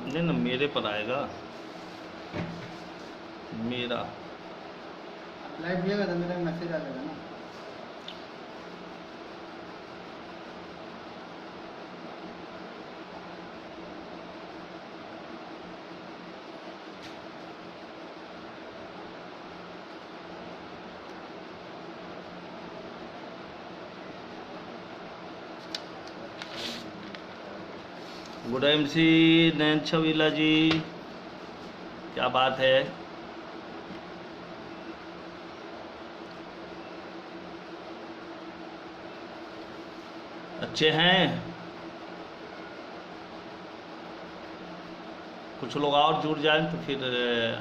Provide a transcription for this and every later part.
नहीं ना, मेरे पर आएगा मेरा। लाइव दिएगा तो मेरा मैसेज आ जाएगा ना। गुड एमसी नैन छबीला जी, क्या बात है। अच्छे हैं। कुछ लोग और जुड़ जाएं तो फिर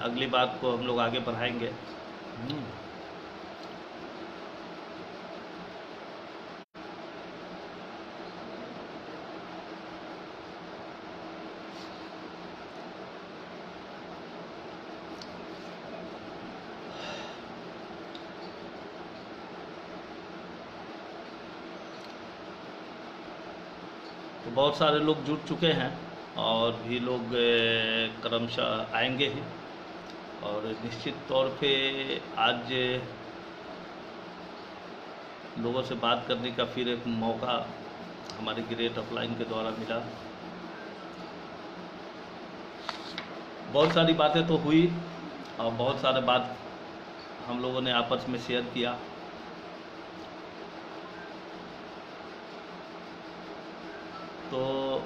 अगली बात को हम लोग आगे बढ़ाएंगे। तो बहुत सारे लोग जुड़ चुके हैं और भी लोग क्रमशः आएंगे ही। और निश्चित तौर पे आज लोगों से बात करने का फिर एक मौका हमारे ग्रेट अपलाइन के द्वारा मिला। बहुत सारी बातें तो हुई और बहुत सारे बात हम लोगों ने आपस में शेयर किया। तो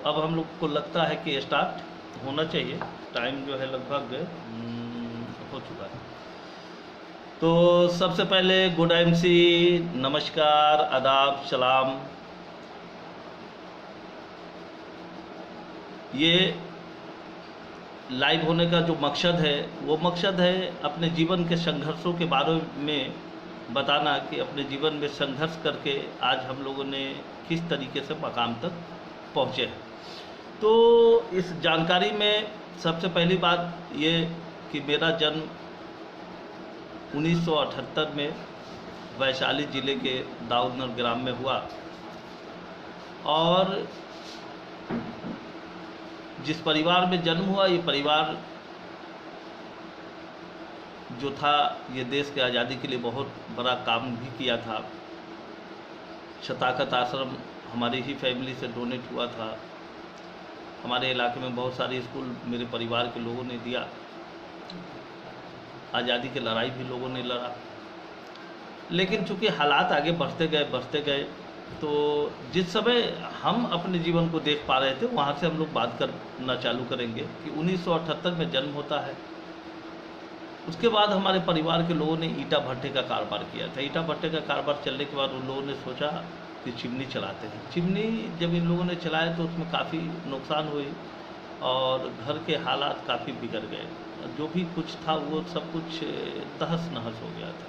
अब हम लोग को लगता है कि स्टार्ट होना चाहिए। टाइम जो है लगभग हो चुका है। तो सबसे पहले गुड एमसी, नमस्कार, आदाब, सलाम। ये लाइव होने का जो मकसद है वो मकसद है अपने जीवन के संघर्षों के बारे में बताना कि अपने जीवन में संघर्ष करके आज हम लोगों ने किस तरीके से मकाम तक पहुँचे हैं। तो इस जानकारी में सबसे पहली बात ये कि मेरा जन्म 1978 में वैशाली ज़िले के दाऊदनगर ग्राम में हुआ। और जिस परिवार में जन्म हुआ, ये परिवार जो था ये देश के आज़ादी के लिए बहुत बड़ा काम भी किया था। शताकत आश्रम हमारी ही फैमिली से डोनेट हुआ था। हमारे इलाके में बहुत सारे स्कूल मेरे परिवार के लोगों ने दिया। आज़ादी की लड़ाई भी लोगों ने लड़ा। लेकिन चूंकि हालात आगे बढ़ते गए तो जिस समय हम अपने जीवन को देख पा रहे थे वहाँ से हम लोग बात करना चालू करेंगे कि 1978 में जन्म होता है। उसके बाद हमारे परिवार के लोगों ने ईटा भट्टे का कारोबार किया था। ईटा भट्टे का कारोबार चलने के बाद उन लोगों ने सोचा कि चिमनी चलाते हैं। चिमनी जब इन लोगों ने चलाया तो उसमें काफ़ी नुकसान हुई और घर के हालात काफ़ी बिगड़ गए। जो भी कुछ था वो सब कुछ तहस नहस हो गया था।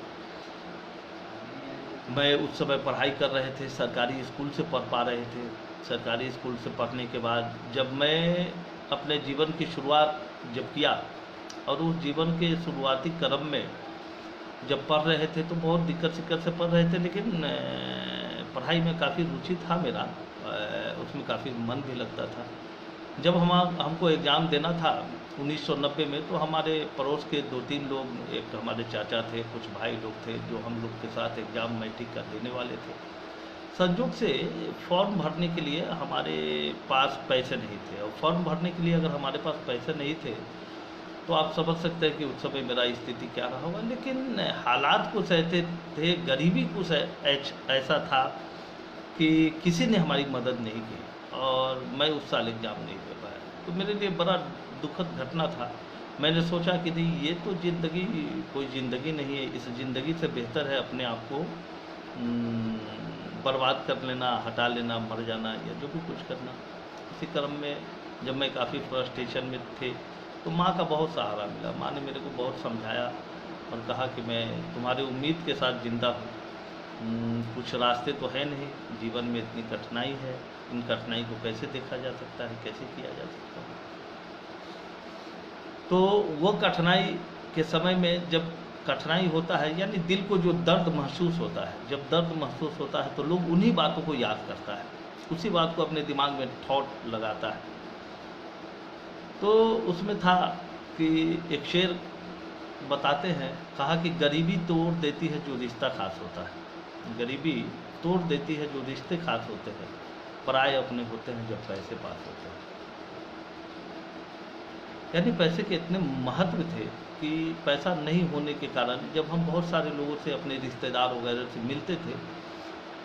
मैं उस समय पढ़ाई कर रहे थे, सरकारी स्कूल से पढ़ पा रहे थे। सरकारी स्कूल से पढ़ने के बाद जब मैं अपने जीवन की शुरुआत जब किया और उस जीवन के शुरुआती क्रम में जब पढ़ रहे थे तो बहुत दिक्कत से पढ़ रहे थे, लेकिन पढ़ाई में काफ़ी रुचि था मेरा, उसमें काफ़ी मन भी लगता था। जब हमको एग्ज़ाम देना था 1990 में तो हमारे पड़ोस के 2-3 लोग, एक हमारे चाचा थे, कुछ भाई लोग थे जो हम लोग के साथ एग्ज़ाम मैट्रिक का देने वाले थे। संयोग से फॉर्म भरने के लिए हमारे पास पैसे नहीं थे और फॉर्म भरने के लिए अगर हमारे पास पैसे नहीं थे तो आप समझ सकते हैं कि उस समय मेरा स्थिति क्या रहा होगा। लेकिन हालात कुछ ऐसे थे, गरीबी कुछ ऐसा था कि किसी ने हमारी मदद नहीं की और मैं उस साल एग्ज़ाम नहीं दे पाया। तो मेरे लिए बड़ा दुखद घटना था। मैंने सोचा कि नहीं, ये तो ज़िंदगी कोई ज़िंदगी नहीं है। इस ज़िंदगी से बेहतर है अपने आप को बर्बाद कर लेना, हटा लेना, मर जाना या जो भी कुछ करना। इसी क्रम में जब मैं काफ़ी फ्रस्ट्रेशन में थे तो माँ का बहुत सहारा मिला। माँ ने मेरे को बहुत समझाया और कहा कि मैं तुम्हारी उम्मीद के साथ ज़िंदा हूँ। कुछ रास्ते तो है नहीं, जीवन में इतनी कठिनाई है, इन कठिनाई को कैसे देखा जा सकता है, कैसे किया जा सकता है। तो वो कठिनाई के समय में जब कठिनाई होता है, यानी दिल को जो दर्द महसूस होता है, जब दर्द महसूस होता है तो लोग उन्हीं बातों को याद करता है, उसी बात को अपने दिमाग में थॉट लगाता है। तो उसमें था कि एक शेर बताते हैं, कहा कि गरीबी तोड़ देती है जो रिश्ता खास होता है, गरीबी तोड़ देती है जो रिश्ते खास होते हैं, पराए अपने होते हैं जब पैसे पास होते हैं। यानी पैसे के इतने महत्व थे कि पैसा नहीं होने के कारण जब हम बहुत सारे लोगों से, अपने रिश्तेदार वगैरह से मिलते थे,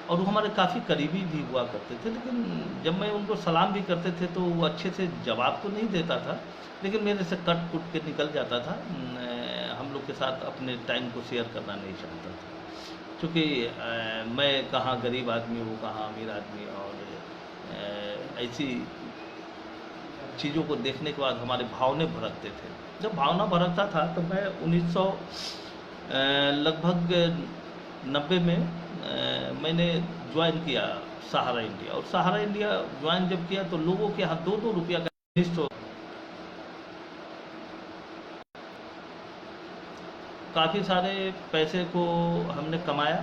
और वो हमारे काफ़ी करीबी भी हुआ करते थे, लेकिन जब मैं उनको सलाम भी करते थे तो वो अच्छे से जवाब तो नहीं देता था, लेकिन मेरे से कट कुट के निकल जाता था। हम लोग के साथ अपने टाइम को शेयर करना नहीं चाहता था, क्योंकि मैं कहाँ गरीब आदमी हूँ, कहाँ अमीर आदमी, और ऐसी चीज़ों को देखने के बाद हमारे भावने भड़कते थे। जब भावना भड़कता था तो मैं 1900 लगभग 90 में मैंने ज्वाइन किया सहारा इंडिया, और सहारा इंडिया ज्वाइन जब किया तो लोगों के यहाँ 2-2 रुपया का लिस्ट हो, काफ़ी सारे पैसे को हमने कमाया,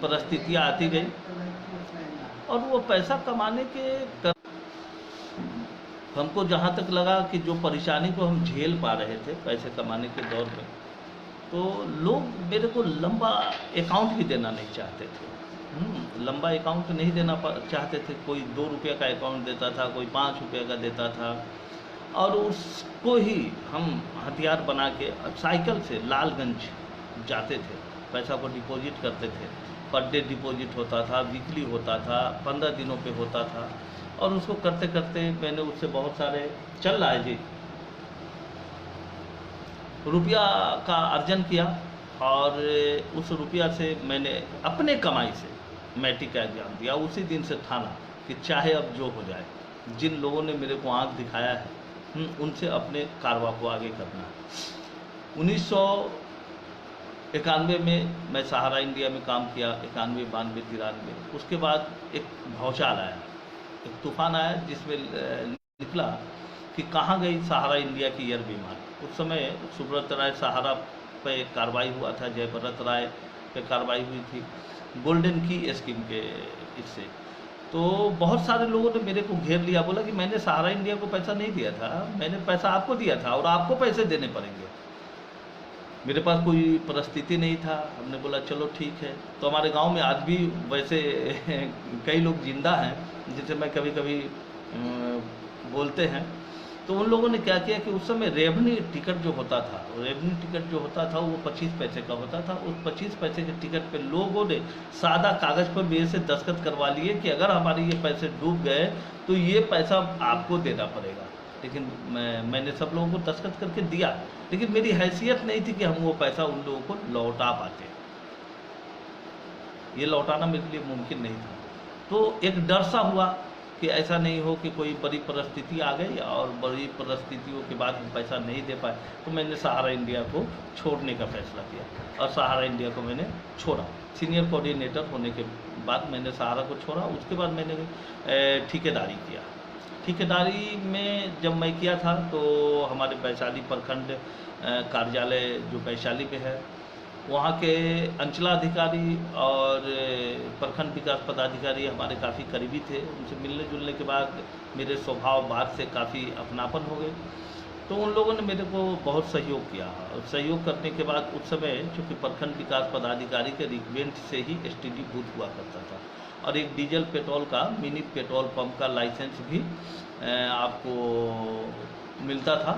परिस्थितियाँ आती गई, और वो पैसा कमाने के हमको जहाँ तक लगा कि जो परेशानी को हम झेल पा रहे थे पैसे कमाने के दौर में, तो लोग मेरे को लंबा अकाउंट भी देना नहीं चाहते थे। लंबा अकाउंट नहीं देना चाहते थे। कोई 2 रुपये का अकाउंट देता था, कोई 5 रुपये का देता था, और उसको ही हम हथियार बना के साइकिल से लालगंज जाते थे, पैसा को डिपॉजिट करते थे। पर डे डिपॉजिट होता था, वीकली होता था, 15 दिनों पे होता था, और उसको करते करते मैंने उससे बहुत सारे चल रहा है जी रुपया का अर्जन किया, और उस रुपया से मैंने अपने कमाई से मैट्रिक का एग्जाम दिया। उसी दिन से ठाना कि चाहे अब जो हो जाए, जिन लोगों ने मेरे को आँख दिखाया है उनसे अपने कारवा को आगे करना है। 1991 में मैं सहारा इंडिया में काम किया, 91, 92, 93। उसके बाद एक भौचाल आया, एक तूफान आया, जिसमें निकला कि कहाँ गई सहारा इंडिया की एयर विमान। उस समय सुब्रत राय सहारा पे कार्रवाई हुआ था, जयव्रत राय पे कार्रवाई हुई थी गोल्डन की स्कीम के इससे। तो बहुत सारे लोगों ने मेरे को घेर लिया, बोला कि मैंने सहारा इंडिया को पैसा नहीं दिया था, मैंने पैसा आपको दिया था और आपको पैसे देने पड़ेंगे। मेरे पास कोई परिस्थिति नहीं था। हमने बोला चलो ठीक है। तो हमारे गांव में आज भी वैसे कई लोग जिंदा हैं जिनसे मैं कभी कभी बोलते हैं। तो उन लोगों ने क्या किया कि उस समय रेवन्यू टिकट जो होता था, वो 25 पैसे का होता था। उस 25 पैसे के टिकट पे लोगों ने सादा कागज़ पर मेरे से दस्तखत करवा लिए कि अगर हमारे ये पैसे डूब गए तो ये पैसा आपको देना पड़ेगा। लेकिन मैंने सब लोगों को दस्तखत करके दिया, लेकिन मेरी हैसियत नहीं थी कि हम वो पैसा उन लोगों को लौटा पाते। ये लौटाना मेरे लिए मुमकिन नहीं था। तो एक डर सा हुआ कि ऐसा नहीं हो कि कोई बड़ी परिस्थिति आ गई और बड़ी परिस्थितियों के बाद हम पैसा नहीं दे पाए। तो मैंने सहारा इंडिया को छोड़ने का फैसला किया, और सहारा इंडिया को मैंने छोड़ा। सीनियर कोऑर्डिनेटर होने के बाद मैंने सहारा को छोड़ा। उसके बाद मैंने ठेकेदारी किया। ठेकेदारी में जब मैं किया था तो हमारे वैशाली प्रखंड कार्यालय जो वैशाली पे है, वहाँ के अंचलाधिकारी और प्रखंड विकास पदाधिकारी हमारे काफ़ी करीबी थे। उनसे मिलने जुलने के बाद मेरे स्वभाव बात से काफ़ी अपनापन हो गए। तो उन लोगों ने मेरे को बहुत सहयोग किया, और सहयोग करने के बाद उस समय चूँकि प्रखंड विकास पदाधिकारी के रिकमेंड से ही एसटीडी बूथ हुआ करता था, और एक डीजल पेट्रोल का मिनी पेट्रोल पंप का लाइसेंस भी आपको मिलता था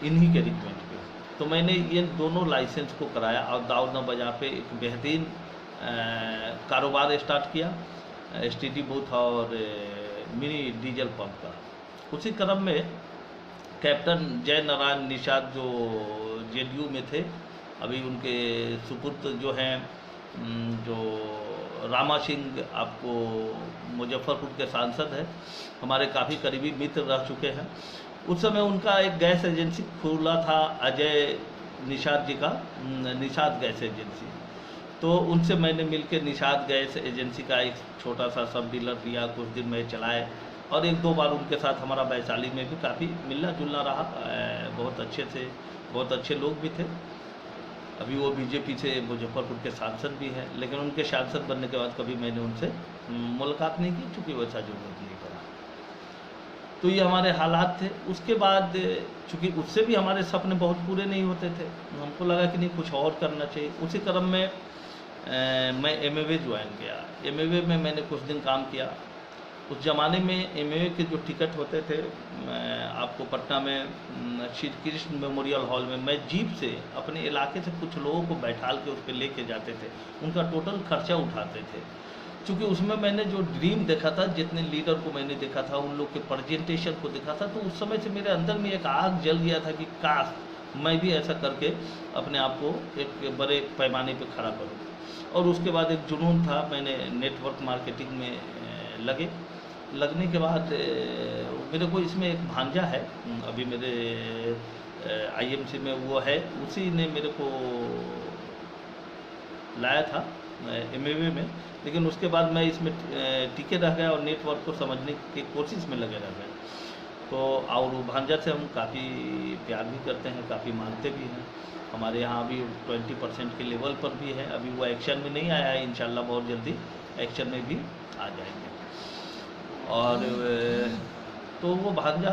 इन्हीं के रिकमेंड पे। तो मैंने ये दोनों लाइसेंस को कराया और दाव न बजा पे एक बेहतरीन कारोबार स्टार्ट किया, एसटीडी बूथ और मिनी डीजल पंप का। उसी क्रम में कैप्टन जय नारायण निषाद जो जेडीयू में थे, अभी उनके सुपुत्र जो हैं जो रामा सिंह, आपको मुजफ्फरपुर के सांसद हैं, हमारे काफ़ी करीबी मित्र रह चुके हैं। उस समय उनका एक गैस एजेंसी खुला था, अजय निषाद जी का, निषाद गैस एजेंसी। तो उनसे मैंने मिलकर निषाद गैस एजेंसी का एक छोटा सा सब डीलर लिया, कुछ दिन में चलाए, और 1-2 बार उनके साथ हमारा वैशाली में भी काफ़ी मिलना जुलना रहा। बहुत अच्छे लोग भी थे। अभी वो बीजेपी से मुजफ्फरपुर के सांसद भी हैं, लेकिन उनके सांसद बनने के बाद कभी मैंने उनसे मुलाकात नहीं की, चूँकि वैसा जरूरत नहीं पड़ा। तो ये हमारे हालात थे। उसके बाद चूँकि उससे भी हमारे सपने बहुत पूरे नहीं होते थे, हमको लगा कि नहीं कुछ और करना चाहिए। उसी क्रम में मैं एमएवे ज्वाइन किया। एमएवे में मैंने कुछ दिन काम किया। उस ज़माने में एमएवे के जो टिकट होते थे, आपको पटना में श्री कृष्ण मेमोरियल हॉल में मैं जीप से अपने इलाके से कुछ लोगों को बैठाल के उस पर लेके जाते थे, उनका टोटल खर्चा उठाते थे। चूँकि उसमें मैंने जो ड्रीम देखा था, जितने लीडर को मैंने देखा था, उन लोग के प्रेजेंटेशन को देखा था, तो उस समय से मेरे अंदर में एक आग जल गया था कि काश मैं भी ऐसा करके अपने आप को एक बड़े पैमाने पे खड़ा करूं। और उसके बाद एक जुनून था, मैंने नेटवर्क मार्केटिंग में लगने के बाद मेरे को इसमें एक भांजा है, अभी मेरे आईएमसी में वो है, उसी ने मेरे को लाया था एमएवे में। लेकिन उसके बाद मैं इसमें टिके रह गया और नेटवर्क को समझने की कोशिश में लगे रह गए। तो और भांजा से हम काफ़ी प्यार भी करते हैं, काफ़ी मानते भी हैं। हमारे यहाँ अभी 20% के लेवल पर भी है। अभी वो एक्शन में नहीं आया है, इंशाल्लाह बहुत जल्दी एक्शन में भी आ जाएंगे। और तो वो भांजा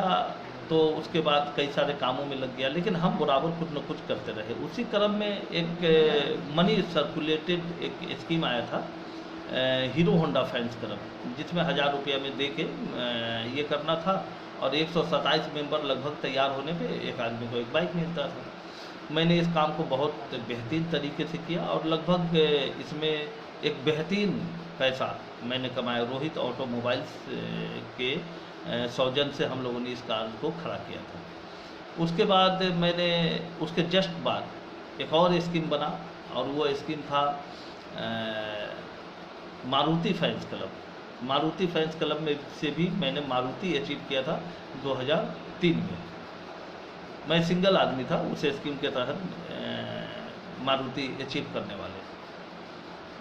तो उसके बाद कई सारे कामों में लग गया, लेकिन हम बराबर कुछ न कुछ करते रहे। उसी क्रम में एक मनी सर्कुलेटेड एक स्कीम आया था, हीरो होंडा फैंस क्लब, जिसमें 1000 रुपया में दे के ये करना था और 127 मेंबर लगभग तैयार होने पे एक आदमी को एक बाइक मिलता था। मैंने इस काम को बहुत बेहतरीन तरीके से किया और लगभग इसमें एक बेहतरीन पैसा मैंने कमाया। रोहित ऑटोमोबाइल्स के सौजन्य से हम लोगों ने इस काम को खड़ा किया था। उसके बाद मैंने उसके जस्ट बाद एक और स्कीम बना और वो स्कीम था Maruti fans club. Maruti fans club में से भी मैंने मारुति अचीव किया था 2003 में। मैं सिंगल आदमी था उस स्कीम के तहत मारुति अचीव करने वाले।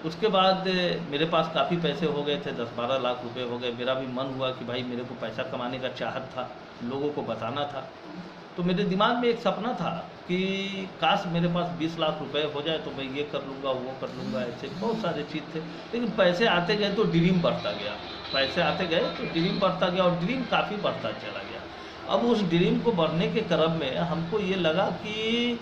उसके बाद मेरे पास काफ़ी पैसे हो गए थे, 10-12 लाख रुपए हो गए। मेरा भी मन हुआ कि भाई मेरे को पैसा कमाने का चाहत था, लोगों को बताना था। तो मेरे दिमाग में एक सपना था कि काश मेरे पास 20 लाख रुपए हो जाए तो मैं ये कर लूँगा, वो कर लूँगा, ऐसे बहुत सारे चीज़ थे। लेकिन पैसे आते गए तो ड्रीम बढ़ता गया, पैसे आते गए तो ड्रीम बढ़ता गया और ड्रीम काफ़ी बढ़ता चला गया। अब उस ड्रीम को बढ़ने के क्रम में हमको ये लगा कि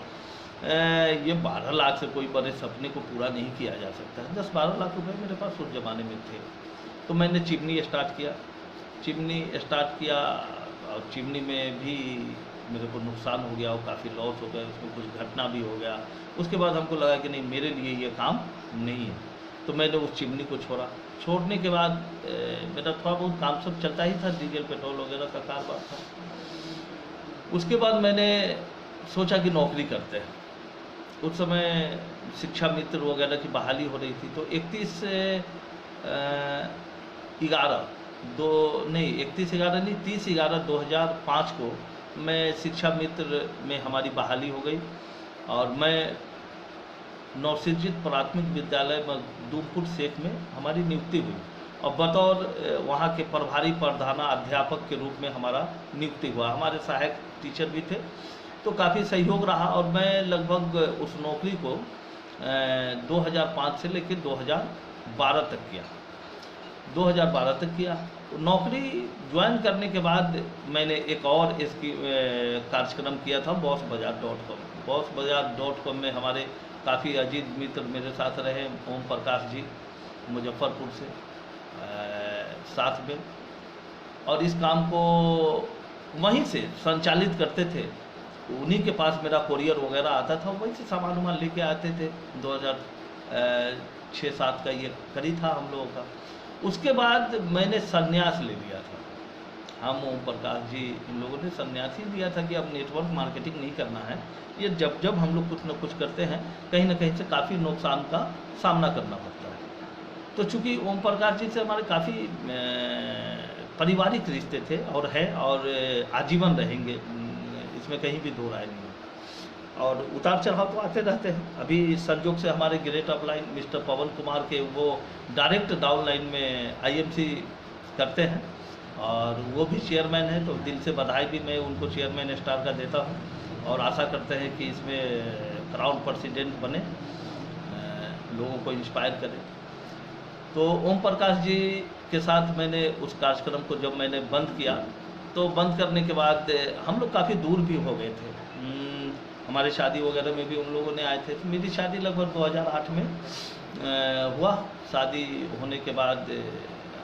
ये 12 लाख से कोई बड़े सपने को पूरा नहीं किया जा सकता है। 10-12 लाख रुपए मेरे पास उस ज़माने में थे। तो मैंने चिमनी स्टार्ट किया और चिमनी में भी मेरे को नुकसान हो गया और काफ़ी लॉस हो गया, उसमें कुछ घटना भी हो गया। उसके बाद हमको लगा कि नहीं, मेरे लिए ये काम नहीं है। तो मैंने उस चिमनी को छोड़ा। छोड़ने के बाद मेरा थोड़ा बहुत काम सब चलता ही था, डीजल पेट्रोल वगैरह का कारोबार था। उसके बाद मैंने सोचा कि नौकरी करते हैं। उस समय शिक्षा मित्र वगैरह की बहाली हो रही थी। तो 30/11/2005 को मैं शिक्षा मित्र में हमारी बहाली हो गई और मैं नौसिरजित प्राथमिक विद्यालय मखदूमपुर शेख में हमारी नियुक्ति हुई और बतौर वहाँ के प्रभारी प्रधानाध्यापक के रूप में हमारा नियुक्ति हुआ। हमारे सहायक टीचर भी थे, तो काफ़ी सहयोग रहा और मैं लगभग उस नौकरी को 2005 से लेकर 2012 तक किया। 2012 तक किया। नौकरी ज्वाइन करने के बाद मैंने एक और इसकी कार्यक्रम किया था, bossbazaar.com। bossbazaar.com में हमारे काफ़ी अजीज मित्र मेरे साथ रहे, ओम प्रकाश जी मुजफ्फरपुर से साथ में, और इस काम को वहीं से संचालित करते थे। उन्हीं के पास मेरा कोरियर वगैरह आता था, वहीं से सामान वामान लेके आते थे। 2006-07 का ये करीब था हम लोगों का। उसके बाद मैंने संन्यास ले लिया था। हम ओम प्रकाश जी इन लोगों ने संन्यास ही दिया था कि अब नेटवर्क मार्केटिंग नहीं करना है। ये जब हम लोग कुछ न कुछ करते हैं, कहीं ना कहीं से काफ़ी नुकसान का सामना करना पड़ता है। तो चूँकि ओम प्रकाश जी से हमारे काफ़ी पारिवारिक रिश्ते थे और है और आजीवन रहेंगे, इसमें कहीं भी दो राय नहीं है। और उतार चढ़ाव तो आते रहते हैं। अभी संयोग से हमारे ग्रेट अपलाइन मिस्टर पवन कुमार के वो डायरेक्ट डाउन लाइन में आईएमसी करते हैं और वो भी चेयरमैन है, तो दिल से बधाई भी मैं उनको चेयरमैन स्टार का देता हूँ और आशा करते हैं कि इसमें क्राउन प्रेसिडेंट बने, लोगों को इंस्पायर करें। तो ओम प्रकाश जी के साथ मैंने उस कार्यक्रम को जब मैंने बंद किया तो बंद करने के बाद हम लोग काफ़ी दूर भी हो गए थे। हमारे शादी वगैरह में भी उन लोगों ने आए थे। तो मेरी शादी लगभग 2008 में हुआ। शादी होने के बाद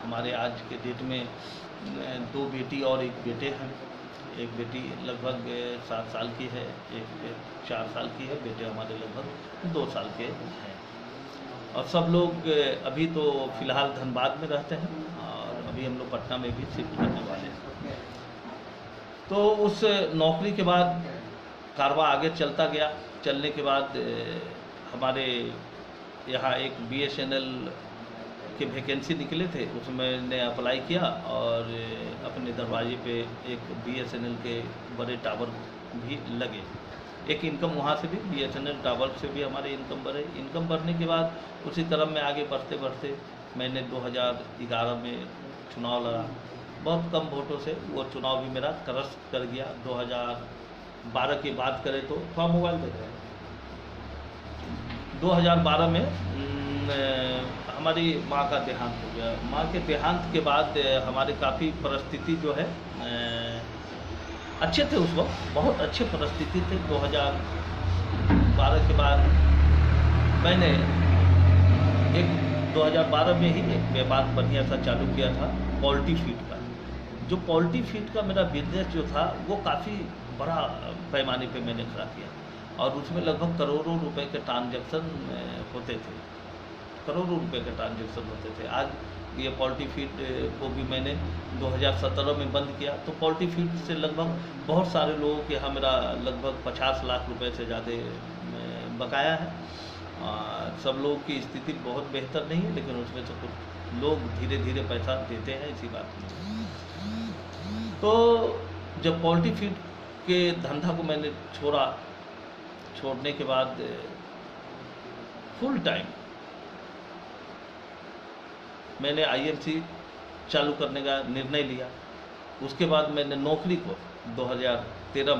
हमारे आज के डेट में 2 बेटी और 1 बेटे हैं। एक बेटी लगभग 7 साल की है, एक 4 साल की है, बेटे हमारे लगभग 2 साल के हैं। और सब लोग अभी तो फ़िलहाल धनबाद में रहते हैं और अभी हम लोग पटना में भी शिफ्ट करने वाले हैं। तो उस नौकरी के बाद कारवां आगे चलता गया। चलने के बाद हमारे यहाँ एक BSNL के वैकेंसी निकले थे, उसमें मैंने अप्लाई किया और अपने दरवाजे पे एक BSNL के बड़े टावर भी लगे। एक इनकम वहाँ से भी BSNL टावर से भी हमारे इनकम बढ़े। इनकम बढ़ने के बाद उसी क्रम में आगे बढ़ते बढ़ते मैंने 2011 में चुनाव लड़ा। बहुत कम वोटों से वो चुनाव भी मेरा क्रश कर गया। 2012 की बात करें तो थोड़ा मोबाइल देख रहे हैं। 2012 में हमारी माँ का देहांत हो गया। माँ के देहांत के बाद हमारे काफ़ी परिस्थिति जो है अच्छे थे उस वक्त, बहुत अच्छे परिस्थिति थे। 2012 के बाद मैंने 2012 में ही एक व्यापार बढ़िया सा चालू किया था पोल्ट्री फीड का। जो पोल्ट्री फीड का मेरा बिजनेस जो था वो काफ़ी बड़ा पैमाने पे मैंने खड़ा किया और उसमें लगभग करोड़ों रुपए के ट्रांजैक्शन होते थे, करोड़ों रुपए के ट्रांजैक्शन होते थे। आज ये पोल्ट्री फीड को भी मैंने 2017 में बंद किया। तो पोल्ट्री फीड से लगभग बहुत सारे लोगों के यहाँ मेरा लगभग 50 लाख रुपए से ज़्यादा बकाया है। सब लोगों की स्थिति बहुत बेहतर नहीं है, लेकिन उसमें से कुछ लोग धीरे धीरे पैसा देते हैं, इसी बात में। तो जब पोल्ट्री फीड के धंधा को मैंने छोड़ने के बाद फुल टाइम मैंने IMC चालू करने का निर्णय लिया। उसके बाद मैंने नौकरी को 2013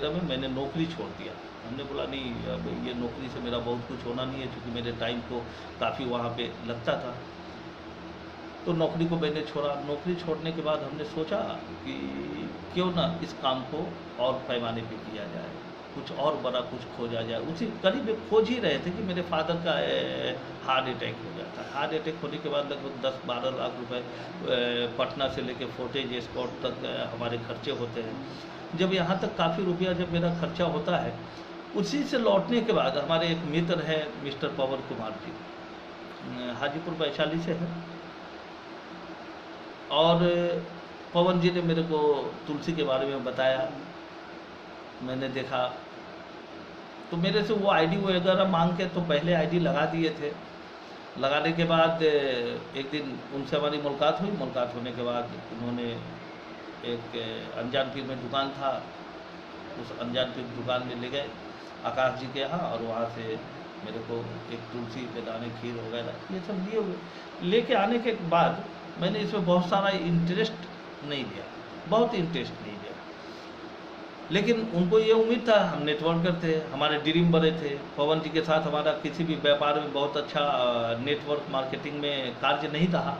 में मैंने नौकरी छोड़ दिया। हमने बोला नहीं, अब ये नौकरी से मेरा बहुत कुछ होना नहीं है, क्योंकि मेरे टाइम को काफ़ी वहाँ पे लगता था। तो नौकरी को मैंने छोड़ा। नौकरी छोड़ने के बाद हमने सोचा कि क्यों ना इस काम को और पैमाने पे किया जाए, कुछ और बड़ा कुछ खोजा जाए। उसी करीब खोज ही रहे थे कि मेरे फादर का हार्ट अटैक हो गया था। हार्ट अटैक होने के बाद लगभग 10-12 लाख रुपए पटना से लेकर फोर्टेज एस्कॉर्ट तक हमारे खर्चे होते हैं। जब यहाँ तक काफ़ी रुपया जब मेरा खर्चा होता है, उसी से लौटने के बाद हमारे एक मित्र हैं मिस्टर पवन कुमार जी, हाजीपुर वैशाली से हैं। और पवन जी ने मेरे को तुलसी के बारे में बताया। मैंने देखा तो मेरे से वो आईडी वगैरह मांग के तो पहले आईडी लगा दिए थे। लगाने के बाद एक दिन उनसे हमारी मुलाकात हुई। मुलाकात होने के बाद उन्होंने एक अनजान पीर में दुकान था, उस अनजान पीर दुकान में ले गए आकाश जी के यहाँ, और वहाँ से मेरे को एक तुलसी के दाने, खीर वगैरह ये सब दिए हुए। लेके आने के बाद मैंने इसमें बहुत सारा इंटरेस्ट नहीं लिया, बहुत इंटरेस्ट नहीं लिया। लेकिन उनको ये उम्मीद था, हम नेटवर्कर थे, हमारे ड्रीम बड़े थे। पवन जी के साथ हमारा किसी भी व्यापार में बहुत अच्छा नेटवर्क मार्केटिंग में कार्य नहीं रहा।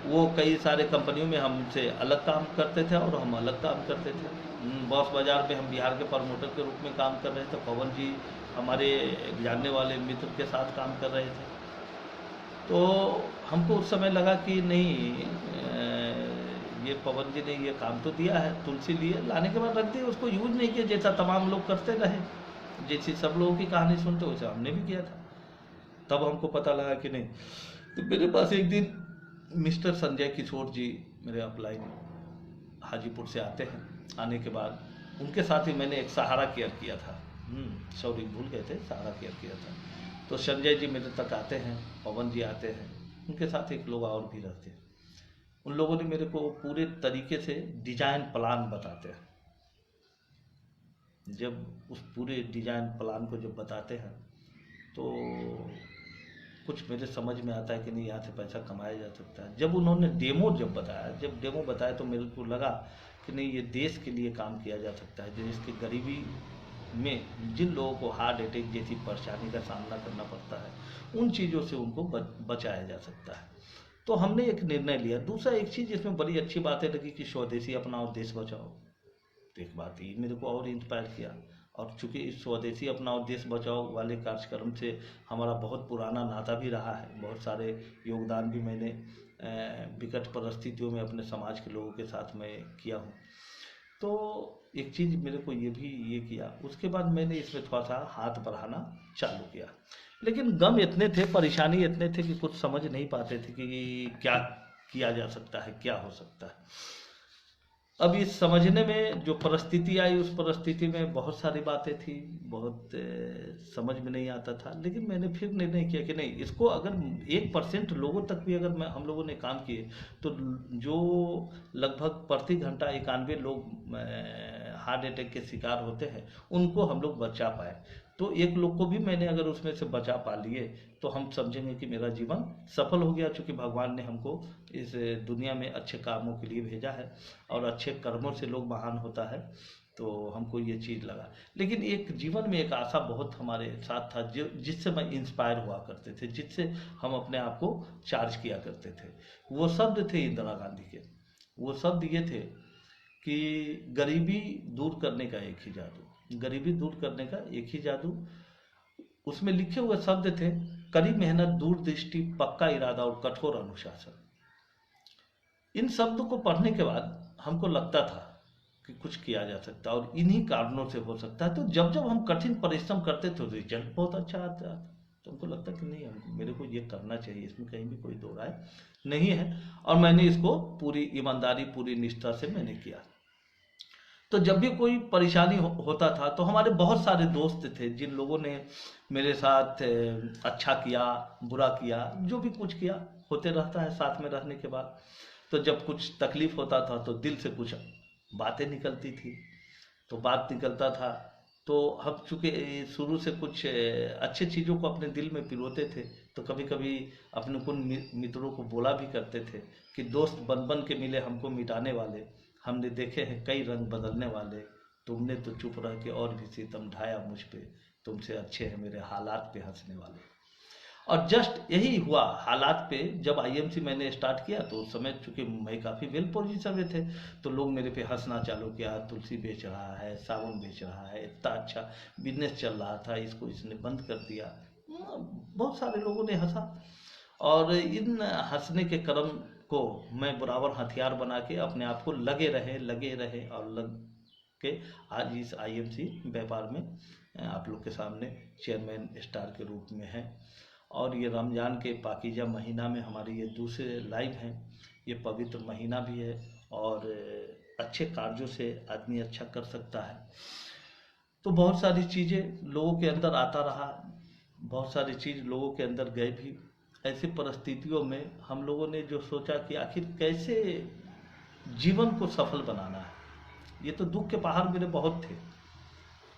वो कई सारे कंपनियों में हमसे अलग काम करते थे और हम अलग काम करते थे। बॉस बाजार में हम बिहार के प्रमोटर के रूप में काम कर रहे थे। पवन जी हमारे जानने वाले मित्र के साथ काम कर रहे थे। तो हमको उस समय लगा कि नहीं, ये पवन जी ने ये काम तो दिया है, तुलसी लिए, लाने के बाद रख दिए, उसको यूज नहीं किया जैसा तमाम लोग करते रहे, जैसी सब लोगों की कहानी सुनते वैसे हमने भी किया था। तब हमको पता लगा कि नहीं। तो मेरे पास एक दिन मिस्टर संजय किशोर जी मेरे अपलाइन हाजीपुर से आते हैं। आने के बाद उनके साथ ही मैंने एक सहारा केयर किया था, सॉरी भूल गए थे, सहारा केयर किया था। तो संजय जी मेरे तक आते हैं, पवन जी आते हैं, उनके साथ एक लोग और भी रहते हैं। उन लोगों ने मेरे को पूरे तरीके से डिजाइन प्लान बताते हैं। जब उस पूरे डिजाइन प्लान को जब बताते हैं तो कुछ मेरे समझ में आता है कि नहीं, यहाँ से पैसा कमाया जा सकता है। जब उन्होंने डेमो बताया तो मेरे को लगा कि नहीं, ये देश के लिए काम किया जा सकता है। देश की गरीबी में जिन लोगों को हार्ट अटैक जैसी परेशानी का सामना करना पड़ता है, उन चीज़ों से उनको बचाया जा सकता है। तो हमने एक निर्णय लिया। दूसरा एक चीज़ इसमें बड़ी अच्छी बातें लगी कि स्वदेशी अपनाओ देश बचाओ। तो एक बात ये मेरे को और इंस्पायर किया। और चूंकि इस स्वदेशी अपनाओ देश बचाओ वाले कार्यक्रम से हमारा बहुत पुराना नाता भी रहा है, बहुत सारे योगदान भी मैंने विकट परिस्थितियों में अपने समाज के लोगों के साथ मैं किया हूँ। तो एक चीज़ मेरे को ये किया। उसके बाद मैंने इसमें थोड़ा सा हाथ बढ़ाना चालू किया, लेकिन गम इतने थे, परेशानी इतने थे कि कुछ समझ नहीं पाते थे कि क्या किया जा सकता है, क्या हो सकता है। अब इस समझने में जो परिस्थिति आई, उस परिस्थिति में बहुत सारी बातें थी, बहुत समझ में नहीं आता था। लेकिन मैंने फिर निर्णय किया कि नहीं, इसको अगर 1% लोगों तक भी अगर हम लोगों ने काम किए तो जो लगभग प्रति घंटा 91 लोग हार्ट अटैक के शिकार होते हैं, उनको हम लोग बचा पाए। तो एक लोग को भी मैंने अगर उसमें से बचा पा लिए तो हम समझेंगे कि मेरा जीवन सफल हो गया, चूँकि भगवान ने हमको इस दुनिया में अच्छे कामों के लिए भेजा है और अच्छे कर्मों से लोग महान होता है। तो हमको ये चीज़ लगा। लेकिन एक जीवन में एक आशा बहुत हमारे साथ था, जो जिससे मैं इंस्पायर हुआ करते थे, जिससे हम अपने आप को चार्ज किया करते थे। वो शब्द थे इंदिरा गांधी के। वो शब्द ये थे कि गरीबी दूर करने का एक ही जादू, गरीबी दूर करने का एक ही जादू। उसमें लिखे हुए शब्द थे, कड़ी मेहनत, दूरदृष्टि, पक्का इरादा और कठोर अनुशासन। इन शब्दों को पढ़ने के बाद हमको लगता था कि कुछ किया जा सकता है और इन्हीं कारणों से हो सकता है। तो जब जब हम कठिन परिश्रम करते थे, रिजल्ट बहुत अच्छा आता था। तो हमको लगता कि नहीं, मेरे को ये करना चाहिए, इसमें कहीं भी कोई दो राय नहीं है। और मैंने इसको पूरी ईमानदारी, पूरी निष्ठा से मैंने किया। तो जब भी कोई परेशानी होता था तो हमारे बहुत सारे दोस्त थे जिन लोगों ने मेरे साथ अच्छा किया, बुरा किया, जो भी कुछ किया, होते रहता है साथ में रहने के बाद। तो जब कुछ तकलीफ होता था तो दिल से कुछ बातें निकलती थी, तो बात निकलता था। तो हम चूँकि शुरू से कुछ अच्छे चीज़ों को अपने दिल में पिरोते थे, तो कभी कभी अपने कुछ मित्रों को बोला भी करते थे कि दोस्त बन बन के मिले हमको मिटाने वाले, हमने देखे हैं कई रंग बदलने वाले, तुमने तो चुप रह के और भी सितम ढाया मुझ पे, तुमसे अच्छे हैं मेरे हालात पे हंसने वाले। और जस्ट यही हुआ हालात पे। जब आईएमसी मैंने स्टार्ट किया तो उस समय चूँकि मैं काफ़ी वेल पोजीशन में थे, तो लोग मेरे पे हंसना चालू किया, तुलसी बेच रहा है, साबुन बेच रहा है, इतना अच्छा बिजनेस चल रहा था, इसको इसने बंद कर दिया। बहुत सारे लोगों ने हंसा और इन हंसने के क्रम को मैं बराबर हथियार बना के अपने आप को लगे रहे और लग के आज इस आईएमसी व्यापार में आप लोग के सामने चेयरमैन स्टार के रूप में है। और ये रमज़ान के पाकीज़ा महीना में हमारे ये दूसरे लाइव हैं। ये पवित्र महीना भी है और अच्छे कार्यों से आदमी अच्छा कर सकता है। तो बहुत सारी चीज़ें लोगों के अंदर आता रहा, बहुत सारी चीज़ लोगों के अंदर गए भी। ऐसी परिस्थितियों में हम लोगों ने जो सोचा कि आखिर कैसे जीवन को सफल बनाना है। ये तो दुख के पहाड़ मेरे बहुत थे।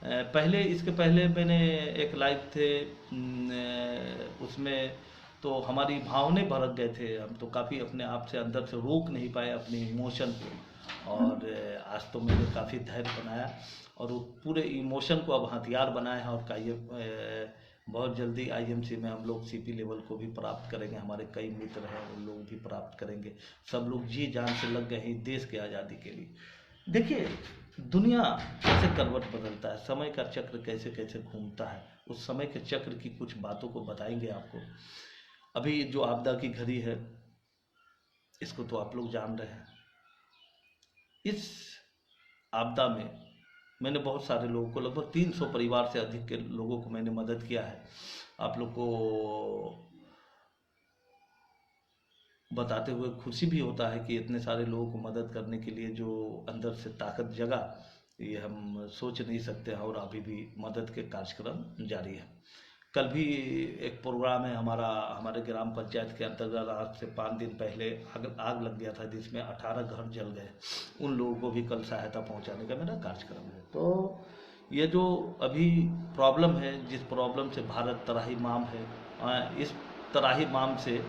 पहले, इसके पहले मैंने एक लाइव थे, उसमें तो हमारी भावनाएं भड़क गए थे। हम तो काफ़ी अपने आप से अंदर से रोक नहीं पाए अपने इमोशन को। और आज तो मैंने काफ़ी धैर्य बनाया और वो पूरे इमोशन को अब हथियार बनाया है। और बहुत जल्दी आईएमसी में हम लोग सीपी लेवल को भी प्राप्त करेंगे। हमारे कई मित्र हैं, उन लोग भी प्राप्त करेंगे। सब लोग जी जान से लग गए हैं देश के आज़ादी के लिए। देखिए दुनिया कैसे करवट बदलता है, समय का चक्र कैसे कैसे घूमता है, उस समय के चक्र की कुछ बातों को बताएंगे आपको। अभी जो आपदा की घड़ी है, इसको तो आप लोग जान रहे हैं। इस आपदा में मैंने बहुत सारे लोगों को, लगभग 300 परिवार से अधिक के लोगों को मैंने मदद किया है। आप लोग को बताते हुए खुशी भी होता है कि इतने सारे लोगों को मदद करने के लिए जो अंदर से ताकत जगा, ये हम सोच नहीं सकते हैं। और अभी भी मदद के कार्यक्रम जारी है। कल भी एक प्रोग्राम है हमारा, हमारे ग्राम पंचायत के अंतर्गत। आज से 5 दिन पहले आग लग गया था जिसमें 18 घर जल गए। उन लोगों को भी कल सहायता पहुंचाने का मेरा कार्यक्रम है। तो ये जो अभी प्रॉब्लम है, जिस प्रॉब्लम से भारत त्राहिमाम है, इस त्राहिमाम से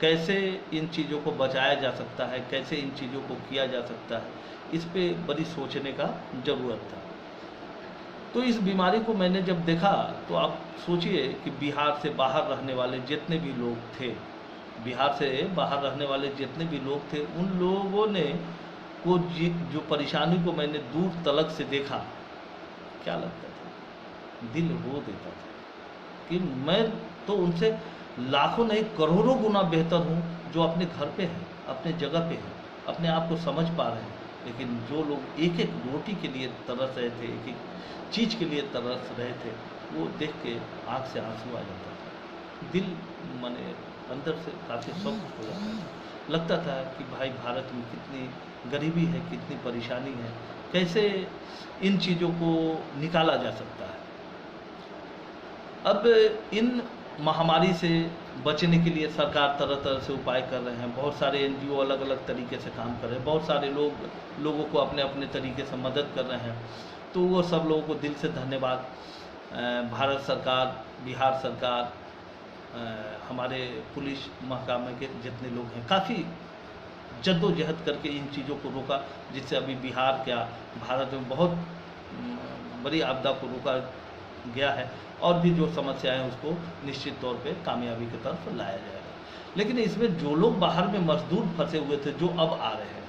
कैसे इन चीज़ों को बचाया जा सकता है, कैसे इन चीज़ों को किया जा सकता है, इस पे बड़ी सोचने का ज़रूरत था। तो इस बीमारी को मैंने जब देखा तो आप सोचिए कि बिहार से बाहर रहने वाले जितने भी लोग थे, बिहार से बाहर रहने वाले जितने भी लोग थे, उन लोगों ने को जो परेशानी को मैंने दूर तलक से देखा, क्या लगता था, दिल रो देता था कि मैं तो उनसे लाखों नहीं करोड़ों गुना बेहतर हूँ, जो अपने घर पे है, अपने जगह पे है, अपने आप को समझ पा रहे हैं। लेकिन जो लोग एक एक रोटी के लिए तरस रहे थे, एक एक चीज़ के लिए तरस रहे थे, वो देख के आँख से आंसू आ जाता था, दिल माने अंदर से काफ़ी सॉफ्ट हो जाता था। लगता था कि भाई भारत में कितनी गरीबी है, कितनी परेशानी है, कैसे इन चीज़ों को निकाला जा सकता है। अब इन महामारी से बचने के लिए सरकार तरह तरह से उपाय कर रहे हैं, बहुत सारे एनजीओ अलग अलग तरीके से काम कर रहे हैं, बहुत सारे लोगों को अपने अपने तरीके से मदद कर रहे हैं। तो वो सब लोगों को दिल से धन्यवाद। भारत सरकार, बिहार सरकार, हमारे पुलिस महकमे के जितने लोग हैं, काफ़ी जद्दोजहद करके इन चीज़ों को रोका, जिससे अभी बिहार क्या भारत में बहुत बड़ी आपदा को रोका गया है, और भी जो समस्याएं हैं उसको निश्चित तौर पे कामयाबी की तरफ लाया जाएगा। लेकिन इसमें जो लोग बाहर में मजदूर फंसे हुए थे, जो अब आ रहे हैं,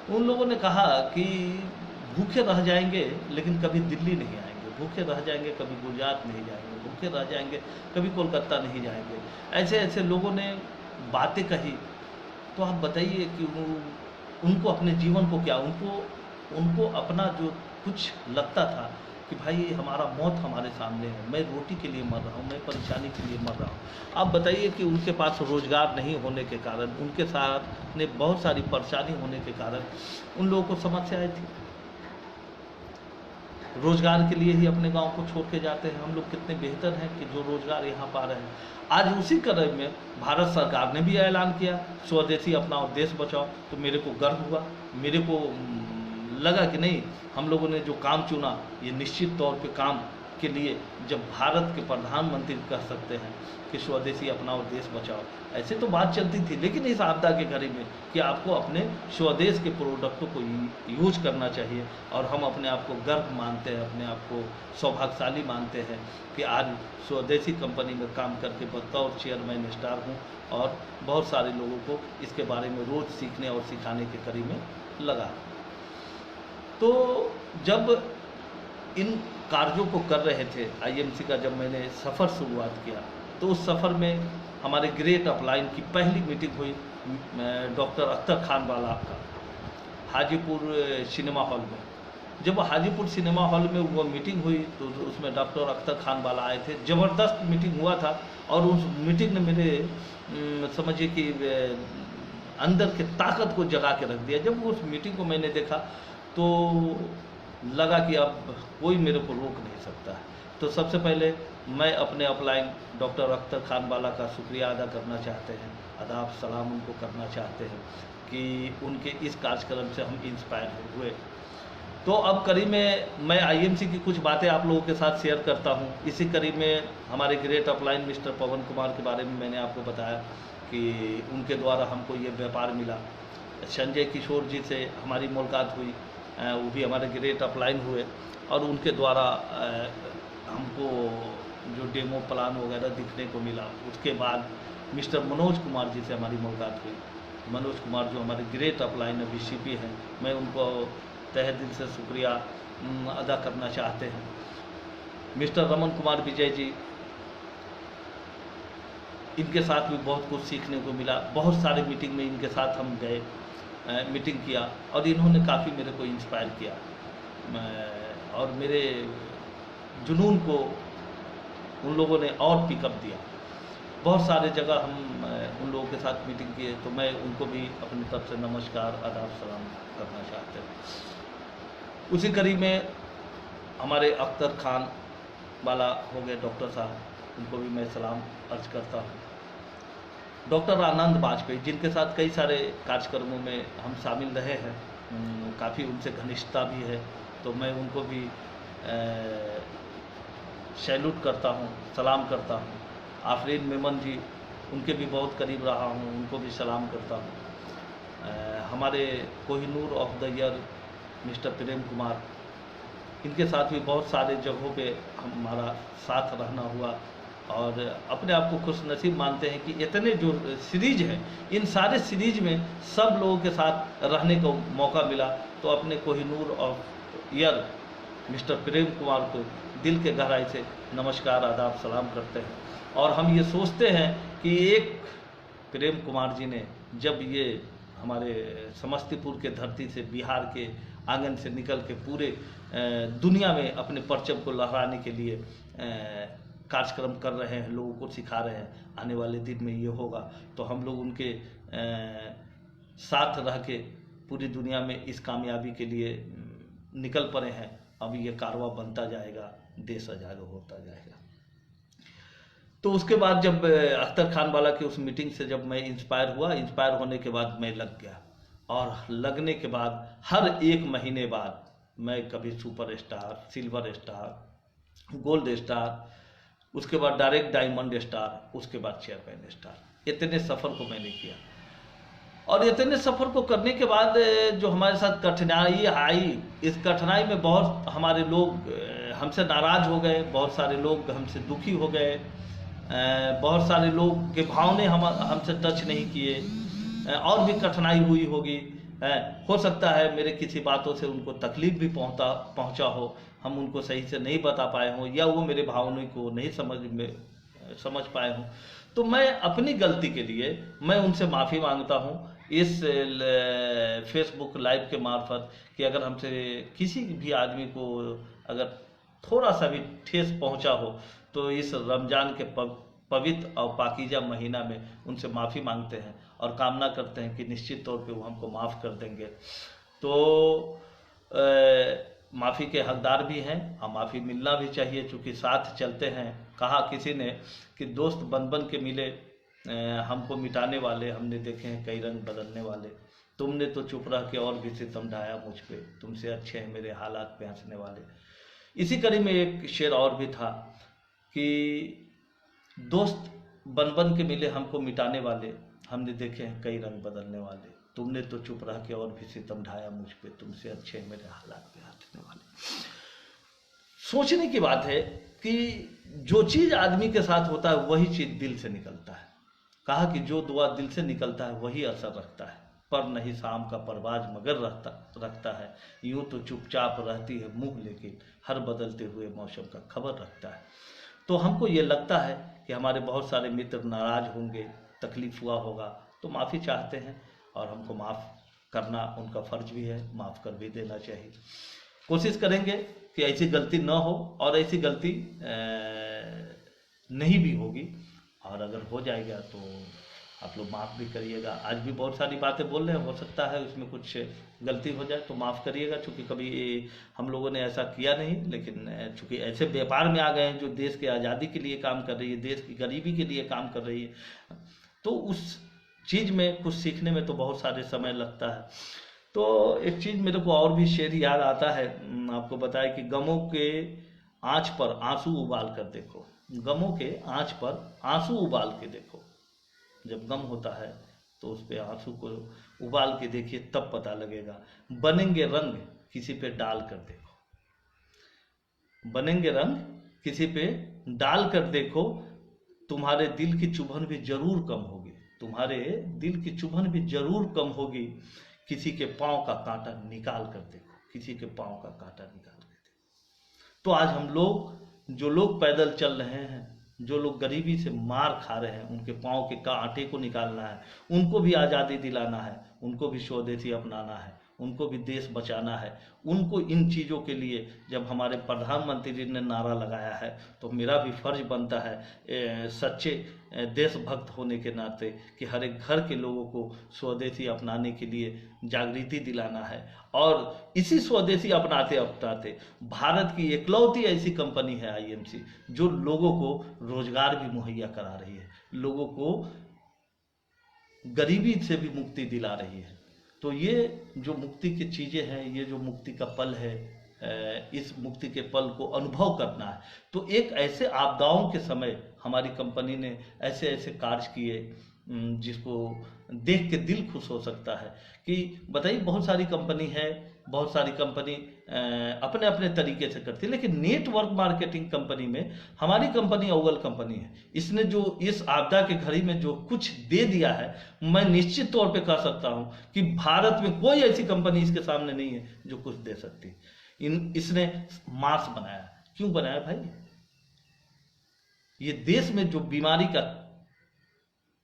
उन लोगों ने कहा कि भूखे रह जाएंगे लेकिन कभी दिल्ली नहीं आएंगे, भूखे रह जाएंगे कभी गुजरात नहीं जाएंगे, भूखे रह जाएंगे कभी कोलकाता नहीं जाएंगे। ऐसे ऐसे लोगों ने बातें कही। तो आप बताइए कि उनको अपने जीवन को क्या, उनको अपना जो कुछ लगता था कि भाई हमारा मौत हमारे सामने है, मैं रोटी के लिए मर रहा हूँ, मैं परेशानी के लिए मर रहा हूँ। आप बताइए कि उनके पास रोज़गार नहीं होने के कारण, उनके साथ ने बहुत सारी परेशानी होने के कारण उन लोगों को समस्याएं थी। रोज़गार के लिए ही अपने गांव को छोड़ के जाते हैं। हम लोग कितने बेहतर हैं कि जो रोज़गार यहाँ पा रहे हैं। आज उसी क्रम में भारत सरकार ने भी ऐलान किया स्वदेशी अपनाओ देश बचाओ। तो मेरे को गर्व हुआ, मेरे को लगा कि नहीं, हम लोगों ने जो काम चुना ये निश्चित तौर पे काम के लिए, जब भारत के प्रधानमंत्री कह सकते हैं कि स्वदेशी अपनाओ देश बचाओ, ऐसे तो बात चलती थी। लेकिन इस आपदा के घड़ी में कि आपको अपने स्वदेश के प्रोडक्टों को यूज करना चाहिए, और हम अपने आप को गर्व मानते हैं, अपने आप को सौभाग्यशाली मानते हैं कि आज स्वदेशी कंपनी में काम करके बतौर चेयरमैन स्टार हूँ, और बहुत सारे लोगों को इसके बारे में रोज़ सीखने और सिखाने के कड़ी में लगा। तो जब इन कार्यों को कर रहे थे आईएमसी का, जब मैंने सफ़र शुरुआत किया, तो उस सफ़र में हमारे ग्रेट अपलाइन की पहली मीटिंग हुई डॉक्टर अख्तर खान वाला का हाजीपुर सिनेमा हॉल में। जब हाजीपुर सिनेमा हॉल में वो मीटिंग हुई तो उसमें डॉक्टर अख्तर खान वाला आए थे। ज़बरदस्त मीटिंग हुआ था, और उस मीटिंग ने मेरे समझिए कि अंदर के ताकत को जगा के रख दिया। जब उस मीटिंग को मैंने देखा तो लगा कि अब कोई मेरे को रोक नहीं सकता है। तो सबसे पहले मैं अपने अपलाइन डॉक्टर अख्तर खान वाला का शुक्रिया अदा करना चाहते हैं, आदाब सलाम उनको करना चाहते हैं कि उनके इस कार्यक्रम से हम इंस्पायर हुए। तो अब करीब में मैं आईएमसी की कुछ बातें आप लोगों के साथ शेयर करता हूं। इसी करीब में हमारे ग्रेट अपलाइन मिस्टर पवन कुमार के बारे में मैंने आपको बताया कि उनके द्वारा हमको ये व्यापार मिला। संजय किशोर जी से हमारी मुलाकात हुई, वो भी हमारे ग्रेट अपलाइन हुए, और उनके द्वारा हमको जो डेमो प्लान वगैरह दिखने को मिला। उसके बाद मिस्टर मनोज कुमार जी से हमारी मुलाकात हुई। मनोज कुमार जो हमारे ग्रेट अपलाइन अभी सीपी हैं, मैं उनको तहे दिल से शुक्रिया अदा करना चाहते हैं। मिस्टर रमन कुमार विजय जी, इनके साथ भी बहुत कुछ सीखने को मिला। बहुत सारे मीटिंग में इनके साथ हम गए, मीटिंग किया, और इन्होंने काफ़ी मेरे को इंस्पायर किया, और मेरे जुनून को उन लोगों ने और पिकअप दिया। बहुत सारे जगह हम उन लोगों के साथ मीटिंग किए, तो मैं उनको भी अपनी तरफ से नमस्कार आदाब सलाम करना चाहते हैं। उसी कड़ी में हमारे अख्तर खान वाला हो गए डॉक्टर साहब, उनको भी मैं सलाम अर्ज करता हूँ। डॉक्टर आनंद वाजपेयी, जिनके साथ कई सारे कार्यक्रमों में हम शामिल रहे हैं, काफ़ी उनसे घनिष्ठता भी है, तो मैं उनको भी सैल्यूट करता हूँ, सलाम करता हूँ। आफरीन मेमन जी, उनके भी बहुत करीब रहा हूँ, उनको भी सलाम करता हूँ। हमारे Kohinoor of the year mister Prem Kumar, इनके साथ भी बहुत सारे जगहों पे हमारा साथ रहना हुआ, और अपने आप को खुश नसीब मानते हैं कि इतने जो सीरीज हैं, इन सारे सीरीज में सब लोगों के साथ रहने को मौका मिला। तो अपने Kohinoor of year mister Prem Kumar को दिल के गहराई से नमस्कार, आदाब, सलाम करते हैं। और हम ये सोचते हैं कि एक प्रेम कुमार जी ने जब ये हमारे समस्तीपुर के धरती से, बिहार के आंगन से निकल के पूरे दुनिया में अपने परचम को लहराने के लिए कार्यक्रम कर रहे हैं, लोगों को सिखा रहे हैं, आने वाले दिन में ये होगा, तो हम लोग उनके साथ रह के पूरी दुनिया में इस कामयाबी के लिए निकल पड़े हैं। अब ये कारवां बनता जाएगा, देश आजाद होता जाएगा। तो उसके बाद जब अख्तर खान वाला की उस मीटिंग से जब मैं इंस्पायर हुआ, इंस्पायर होने के बाद मैं लग गया, और लगने के बाद हर एक महीने बाद मैं कभी super star, silver star, gold star, उसके बाद डायरेक्ट डायमंड स्टार, उसके बाद चेयरमैन स्टार, इतने सफ़र को मैंने किया। और इतने सफ़र को करने के बाद जो हमारे साथ कठिनाई आई, इस कठिनाई में बहुत हमारे लोग हमसे नाराज़ हो गए, बहुत सारे लोग हमसे दुखी हो गए, बहुत सारे लोग के भाव ने हमसे टच नहीं किए, और भी कठिनाई हुई होगी। हो सकता है मेरे किसी बातों से उनको तकलीफ भी पहुंचा हो, हम उनको सही से नहीं बता पाए हों, या वो मेरे भावनाओं को नहीं समझ पाए हों। तो मैं अपनी गलती के लिए मैं उनसे माफ़ी मांगता हूं इस फेसबुक लाइव के मार्फत, कि अगर हमसे किसी भी आदमी को अगर थोड़ा सा भी ठेस पहुंचा हो, तो इस रमज़ान के पवित्र और पाकीज़ा महीना में उनसे माफ़ी मांगते हैं और कामना करते हैं कि निश्चित तौर पे वो हमको माफ़ कर देंगे। तो माफ़ी के हकदार भी हैं, और माफ़ी मिलना भी चाहिए, चूँकि साथ चलते हैं। कहा किसी ने कि दोस्त बन बन के मिले, हमको मिटाने वाले हमने देखे हैं कई रंग बदलने वाले, तुमने तो चुप रह के और भी सितम ढाया मुझ पे, तुमसे अच्छे हैं मेरे हालात पे हंसने वाले। इसी कड़ी में एक शेर और भी था कि दोस्त बन बन के मिले हमको मिटाने वाले, हमने देखे हैं कई रंग बदलने वाले, तुमने तो चुप रह के और भी सितम ढाया मुझ पे, तुमसे अच्छे हैं मेरे हालात पे हंसने वाले। सोचने की बात है कि जो चीज़ आदमी के साथ होता है वही चीज़ दिल से निकलता है। कहा कि जो दुआ दिल से निकलता है वही असर रखता है, पर नहीं शाम का परवाज मगर रखता है, यूं तो चुपचाप रहती है मुंह लेकिन हर बदलते हुए मौसम का खबर रखता है। तो हमको ये लगता है कि हमारे बहुत सारे मित्र नाराज होंगे, तकलीफ हुआ होगा, तो माफ़ी चाहते हैं, और हमको माफ़ करना उनका फ़र्ज भी है, माफ़ कर भी देना चाहिए। कोशिश करेंगे कि ऐसी गलती ना हो, और ऐसी गलती नहीं भी होगी, और अगर हो जाएगा तो आप लोग माफ़ भी करिएगा। आज भी बहुत सारी बातें बोल रहे हैं, हो सकता है उसमें कुछ गलती हो जाए तो माफ़ करिएगा, चूँकि कभी हम लोगों ने ऐसा किया नहीं, लेकिन चूँकि ऐसे व्यापार में आ गए हैं जो देश के आज़ादी के लिए काम कर रही है, देश की गरीबी के लिए काम कर रही है, तो उस चीज़ में कुछ सीखने में तो बहुत सारे समय लगता है। तो एक चीज़ मेरे को और भी शेर याद आता है, आपको बताया कि गमों के आँच पर आंसू उबाल कर देखो, गमों के आँच पर आंसू उबाल के देखो, जब गम होता है तो उस पे आंसू को उबाल के देखिए, तब पता लगेगा। बनेंगे रंग किसी पे डाल कर देखो, बनेंगे रंग किसी पे डाल कर देखो, तुम्हारे दिल की चुभन भी जरूर कम होगी, तुम्हारे दिल की चुभन भी जरूर कम होगी, किसी के पाँव का कांटा निकाल कर देखो, किसी के पाँव का कांटा निकाल कर देखो। तो आज हम लोग, जो लोग पैदल चल रहे हैं, जो लोग गरीबी से मार खा रहे हैं, उनके पाँव के कांटे को निकालना है, उनको भी आज़ादी दिलाना है, उनको भी स्वदेशी अपनाना है, उनको भी देश बचाना है। उनको इन चीज़ों के लिए जब हमारे प्रधानमंत्री ने नारा लगाया है, तो मेरा भी फर्ज बनता है सच्चे देशभक्त होने के नाते कि हर एक घर के लोगों को स्वदेशी अपनाने के लिए जागृति दिलाना है। और इसी स्वदेशी अपनाते अपनाते भारत की एकलौती ऐसी कंपनी है आईएमसी, जो लोगों को रोजगार भी मुहैया करा रही है, लोगों को गरीबी से भी मुक्ति दिला रही है। तो ये जो मुक्ति की चीज़ें हैं, ये जो मुक्ति का पल है, इस मुक्ति के पल को अनुभव करना है। तो एक ऐसे आपदाओं के समय हमारी कंपनी ने ऐसे ऐसे कार्य किए जिसको देख के दिल खुश हो सकता है कि बताइए, बहुत सारी कंपनी है, बहुत सारी कंपनी अपने अपने तरीके से करती है, लेकिन नेटवर्क मार्केटिंग कंपनी में हमारी कंपनी अव्वल कंपनी है। इसने जो इस आपदा के घड़ी में जो कुछ दे दिया है, मैं निश्चित तौर पे कह सकता हूं कि भारत में कोई ऐसी कंपनी इसके सामने नहीं है जो कुछ दे सकती। इसने मास्क बनाया। क्यों बनाया भाई? ये देश में जो बीमारी का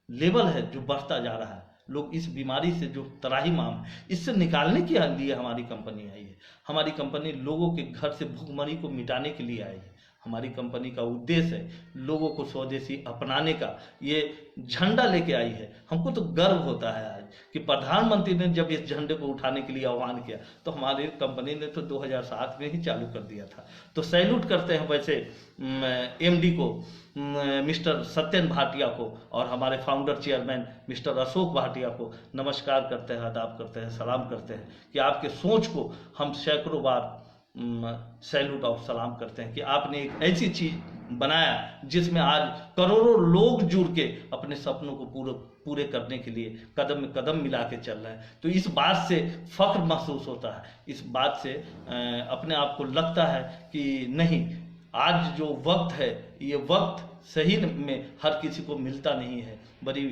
लेवल है जो बढ़ता जा रहा है, लोग इस बीमारी से जो त्राहिमाम है, इससे निकालने के लिए हमारी कंपनी आई है। हमारी कंपनी लोगों के घर से भूखमरी को मिटाने के लिए आई है। हमारी कंपनी का उद्देश्य है लोगों को स्वदेशी अपनाने का, ये झंडा लेके आई है। हमको तो गर्व होता है आज कि प्रधानमंत्री ने जब इस झंडे को उठाने के लिए आह्वान किया तो हमारी कंपनी ने तो 2007 में ही चालू कर दिया था। तो सैल्यूट करते हैं वैसे एमडी को, मिस्टर सत्यन भाटिया को, और हमारे founder chairman mister Ashok Bhatia को नमस्कार करते हैं, आदाब करते हैं, सलाम करते हैं कि आपके सोच को हम सैकड़ों बार सैल्यूट और सलाम करते हैं कि आपने एक ऐसी चीज बनाया जिसमें आज करोड़ों लोग जुड़ के अपने सपनों को पूरे करने के लिए कदम में कदम मिला के चल रहे हैं। तो इस बात से फख्र महसूस होता है, इस बात से अपने आप को लगता है कि नहीं, आज जो वक्त है ये वक्त सही में हर किसी को मिलता नहीं है। बड़ी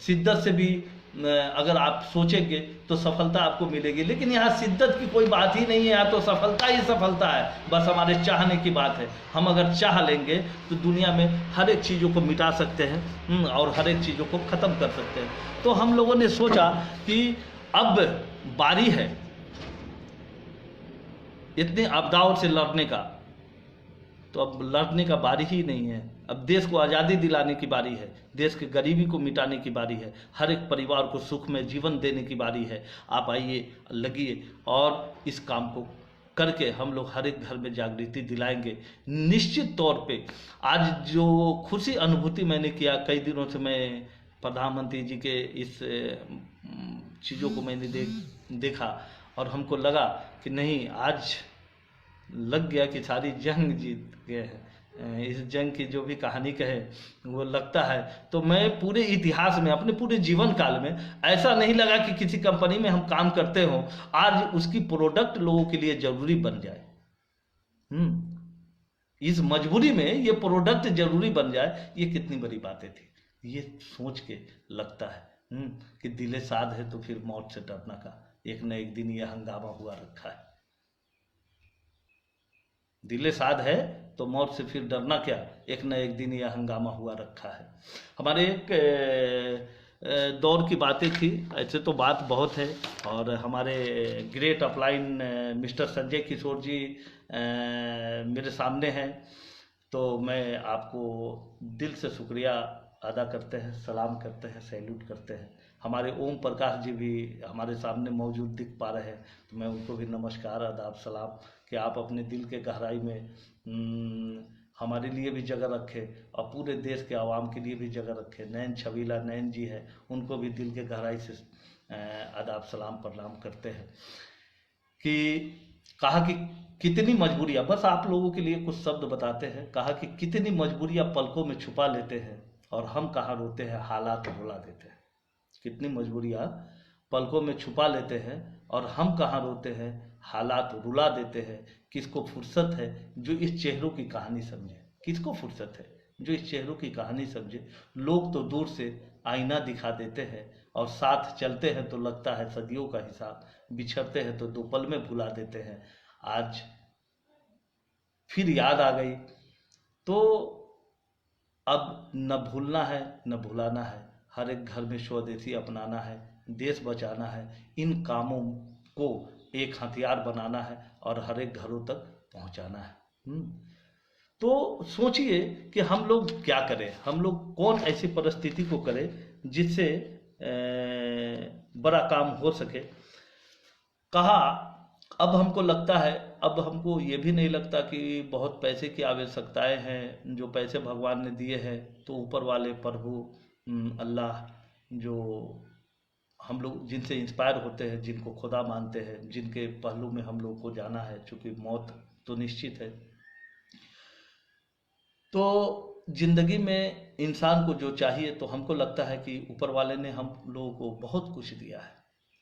शिद्दत से भी अगर आप सोचेंगे तो सफलता आपको मिलेगी, लेकिन यहाँ शिद्दत की कोई बात ही नहीं है, यहाँ तो सफलता ही सफलता है। बस हमारे चाहने की बात है। हम अगर चाह लेंगे तो दुनिया में हर एक चीज़ों को मिटा सकते हैं और हर एक चीज़ों को ख़त्म कर सकते हैं। तो हम लोगों ने सोचा कि अब बारी है इतनी आपदाओं से लड़ने का, तो अब लड़ने का बारी ही नहीं है। अब देश को आज़ादी दिलाने की बारी है, देश की गरीबी को मिटाने की बारी है, हर एक परिवार को सुखमय जीवन देने की बारी है। आप आइए, लगिए और इस काम को करके हम लोग हर एक घर में जागृति दिलाएंगे। निश्चित तौर पे आज जो खुशी अनुभूति मैंने किया, कई दिनों से मैं प्रधानमंत्री जी के इस चीज़ों को मैंने देखा और हमको लगा कि नहीं, आज लग गया कि सारी जंग जीत गए हैं। इस जंग की जो भी कहानी कहे वो लगता है। तो मैं पूरे इतिहास में, अपने पूरे जीवन काल में ऐसा नहीं लगा कि किसी कंपनी में हम काम करते हों, आज उसकी प्रोडक्ट लोगों के लिए जरूरी बन जाए। इस मजबूरी में ये प्रोडक्ट जरूरी बन जाए, ये कितनी बड़ी बातें थी। ये सोच के लगता है कि दिले साध है तो फिर मौत से डरना का, एक न एक दिन ये हंगामा हुआ रखा है। दिले साध है तो मौत से फिर डरना क्या, एक न एक दिन यह हंगामा हुआ रखा है। हमारे एक दौर की बातें थी, ऐसे तो बात बहुत है। और हमारे ग्रेट अपलाइन मिस्टर संजय किशोर जी मेरे सामने हैं, तो मैं आपको दिल से शुक्रिया अदा करते हैं, सलाम करते हैं, सैल्यूट करते हैं। हमारे ओम प्रकाश जी भी हमारे सामने मौजूद दिख पा रहे हैं, तो मैं उनको भी नमस्कार, आदाब, सलाम कि आप अपने दिल के गहराई में हमारे लिए भी जगह रखें और पूरे देश के आवाम के लिए भी जगह रखें। नैन छबीला नैन जी है, उनको भी दिल के गहराई से आदाब, सलाम, प्रणाम करते हैं। कि कहा कि कितनी मजबूरियाँ, बस आप लोगों के लिए कुछ शब्द बताते हैं। कहा कि कितनी मजबूरियाँ पलकों में छुपा लेते हैं और हम कहाँ रोते हैं, हालात रुला देते हैं। कितनी मजबूरियाँ पलकों में छुपा लेते हैं और हम कहाँ रोते हैं, हालात रुला देते हैं। किसको फुर्सत है जो इस चेहरों की कहानी समझे, किसको फुर्सत है जो इस चेहरों की कहानी समझे। लोग तो दूर से आईना दिखा देते हैं और साथ चलते हैं तो लगता है सदियों का हिसाब, बिछड़ते हैं तो 2 पल में भुला देते हैं। आज फिर याद आ गई, तो अब न भूलना है न भुलाना है, हर एक घर में स्वदेशी अपनाना है, देश बचाना है, इन कामों को एक हथियार बनाना है और हर एक घरों तक पहुंचाना है। तो सोचिए कि हम लोग क्या करें, हम लोग कौन ऐसी परिस्थिति को करें जिससे बड़ा काम हो सके। कहा अब हमको लगता है, अब हमको ये भी नहीं लगता कि बहुत पैसे की आवश्यकताएं हैं। जो पैसे भगवान ने दिए हैं तो ऊपर वाले प्रभु अल्लाह, जो हम लोग जिनसे इंस्पायर होते हैं, जिनको खुदा मानते हैं, जिनके पहलू में हम लोग को जाना है, चूँकि मौत तो निश्चित है। तो जिंदगी में इंसान को जो चाहिए, तो हमको लगता है कि ऊपर वाले ने हम लोगों को बहुत कुछ दिया है,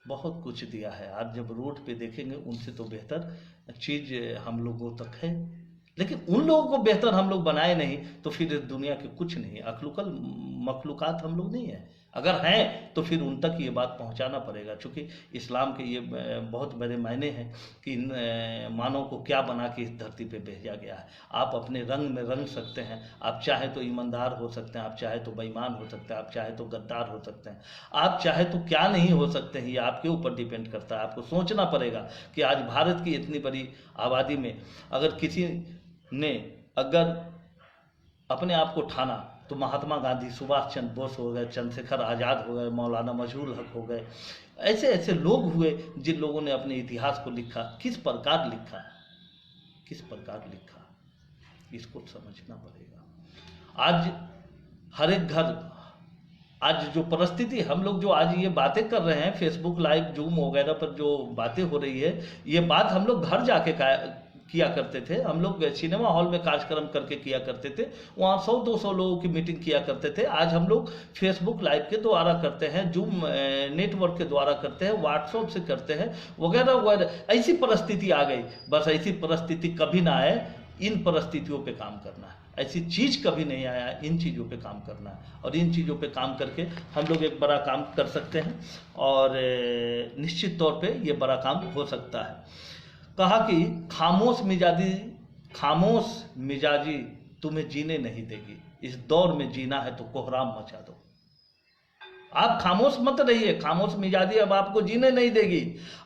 बहुत कुछ दिया है। आज जब रोड पे देखेंगे उनसे तो बेहतर चीज़ हम लोगों तक है, लेकिन उन लोगों को बेहतर हम लोग बनाए नहीं तो फिर इस दुनिया के कुछ नहीं, अखलुकल मखलूकात हम लोग नहीं है। अगर हैं तो फिर उन तक ये बात पहुंचाना पड़ेगा, क्योंकि इस्लाम के ये बहुत बड़े मायने हैं कि मानव को क्या बना के इस धरती पे भेजा गया है। आप अपने रंग में रंग सकते हैं, आप चाहे तो ईमानदार हो सकते हैं, आप चाहे तो बेईमान हो सकते हैं, आप चाहे तो गद्दार हो सकते हैं, आप चाहे तो क्या नहीं हो सकते हैं, ये आपके ऊपर डिपेंड करता है। आपको सोचना पड़ेगा कि आज भारत की इतनी बड़ी आबादी में अगर किसी ने अगर अपने आप को ठाना तो महात्मा गांधी, सुभाष चंद्र बोस हो गए, चंद्रशेखर आज़ाद हो गए, मौलाना मजहरूल हक हो गए, ऐसे ऐसे लोग हुए जिन लोगों ने अपने इतिहास को लिखा। किस प्रकार लिखा, किस प्रकार लिखा, इसको समझना पड़ेगा। आज हर एक घर, आज जो परिस्थिति हम लोग जो आज ये बातें कर रहे हैं, फेसबुक लाइव, जूम वगैरह पर जो बातें हो रही है, ये बात हम लोग घर जाके किया करते थे। हम लोग सिनेमा हॉल में कार्यक्रम करके किया करते थे, वहाँ 100-200 लोगों की मीटिंग किया करते थे। आज हम लोग फेसबुक लाइव के द्वारा करते हैं, जूम नेटवर्क के द्वारा करते हैं, व्हाट्सएप से करते हैं, वगैरह वगैरह। ऐसी परिस्थिति आ गई, बस ऐसी परिस्थिति कभी ना आए, इन परिस्थितियों पे काम करना है। ऐसी चीज़ कभी नहीं आया, इन चीज़ों पे काम करना है, और इन चीज़ों पे काम करके हम लोग एक बड़ा काम कर सकते हैं, और निश्चित तौर पे ये बड़ा काम हो सकता है। कहा कि खामोश मिजाजी तुम्हें जीने नहीं देगी, इस दौर में जीना है तो कोहराम मचा दो। आप खामोश मत रहिए, खामोश मिजाजी अब आपको जीने नहीं देगी।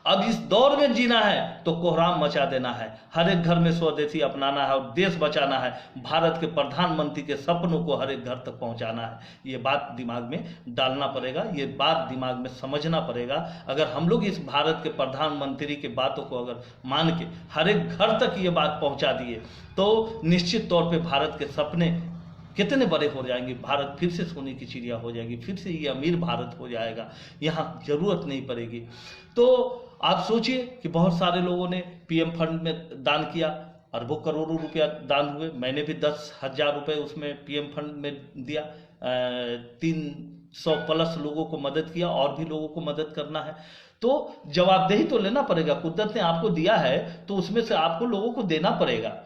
अब इस दौर में जीना है तो कोहराम मचा देना है, हर एक घर में स्वदेशी अपनाना है और देश बचाना है। भारत के प्रधानमंत्री के सपनों को हर एक घर तक पहुंचाना है। ये बात दिमाग में डालना पड़ेगा, ये बात दिमाग में समझना पड़ेगा। अगर हम लोग इस भारत के प्रधानमंत्री की बातों को अगर मान के हर एक घर तक ये बात पहुंचा दिए तो निश्चित तौर पे भारत के सपने कितने बड़े हो जाएंगे। भारत फिर से सोने की चिड़िया हो जाएगी, फिर से ये अमीर भारत हो जाएगा, यहाँ जरूरत नहीं पड़ेगी। तो आप सोचिए कि बहुत सारे लोगों ने पीएम फंड में दान किया, अरबों करोड़ों रुपया दान हुए। मैंने भी 10,000 रुपये उसमें पीएम फंड में दिया, 300 प्लस लोगों को मदद किया, और भी लोगों को मदद करना है। तो जवाबदेही तो लेना पड़ेगा, कुदरत ने आपको दिया है तो उसमें से आपको लोगों को देना पड़ेगा।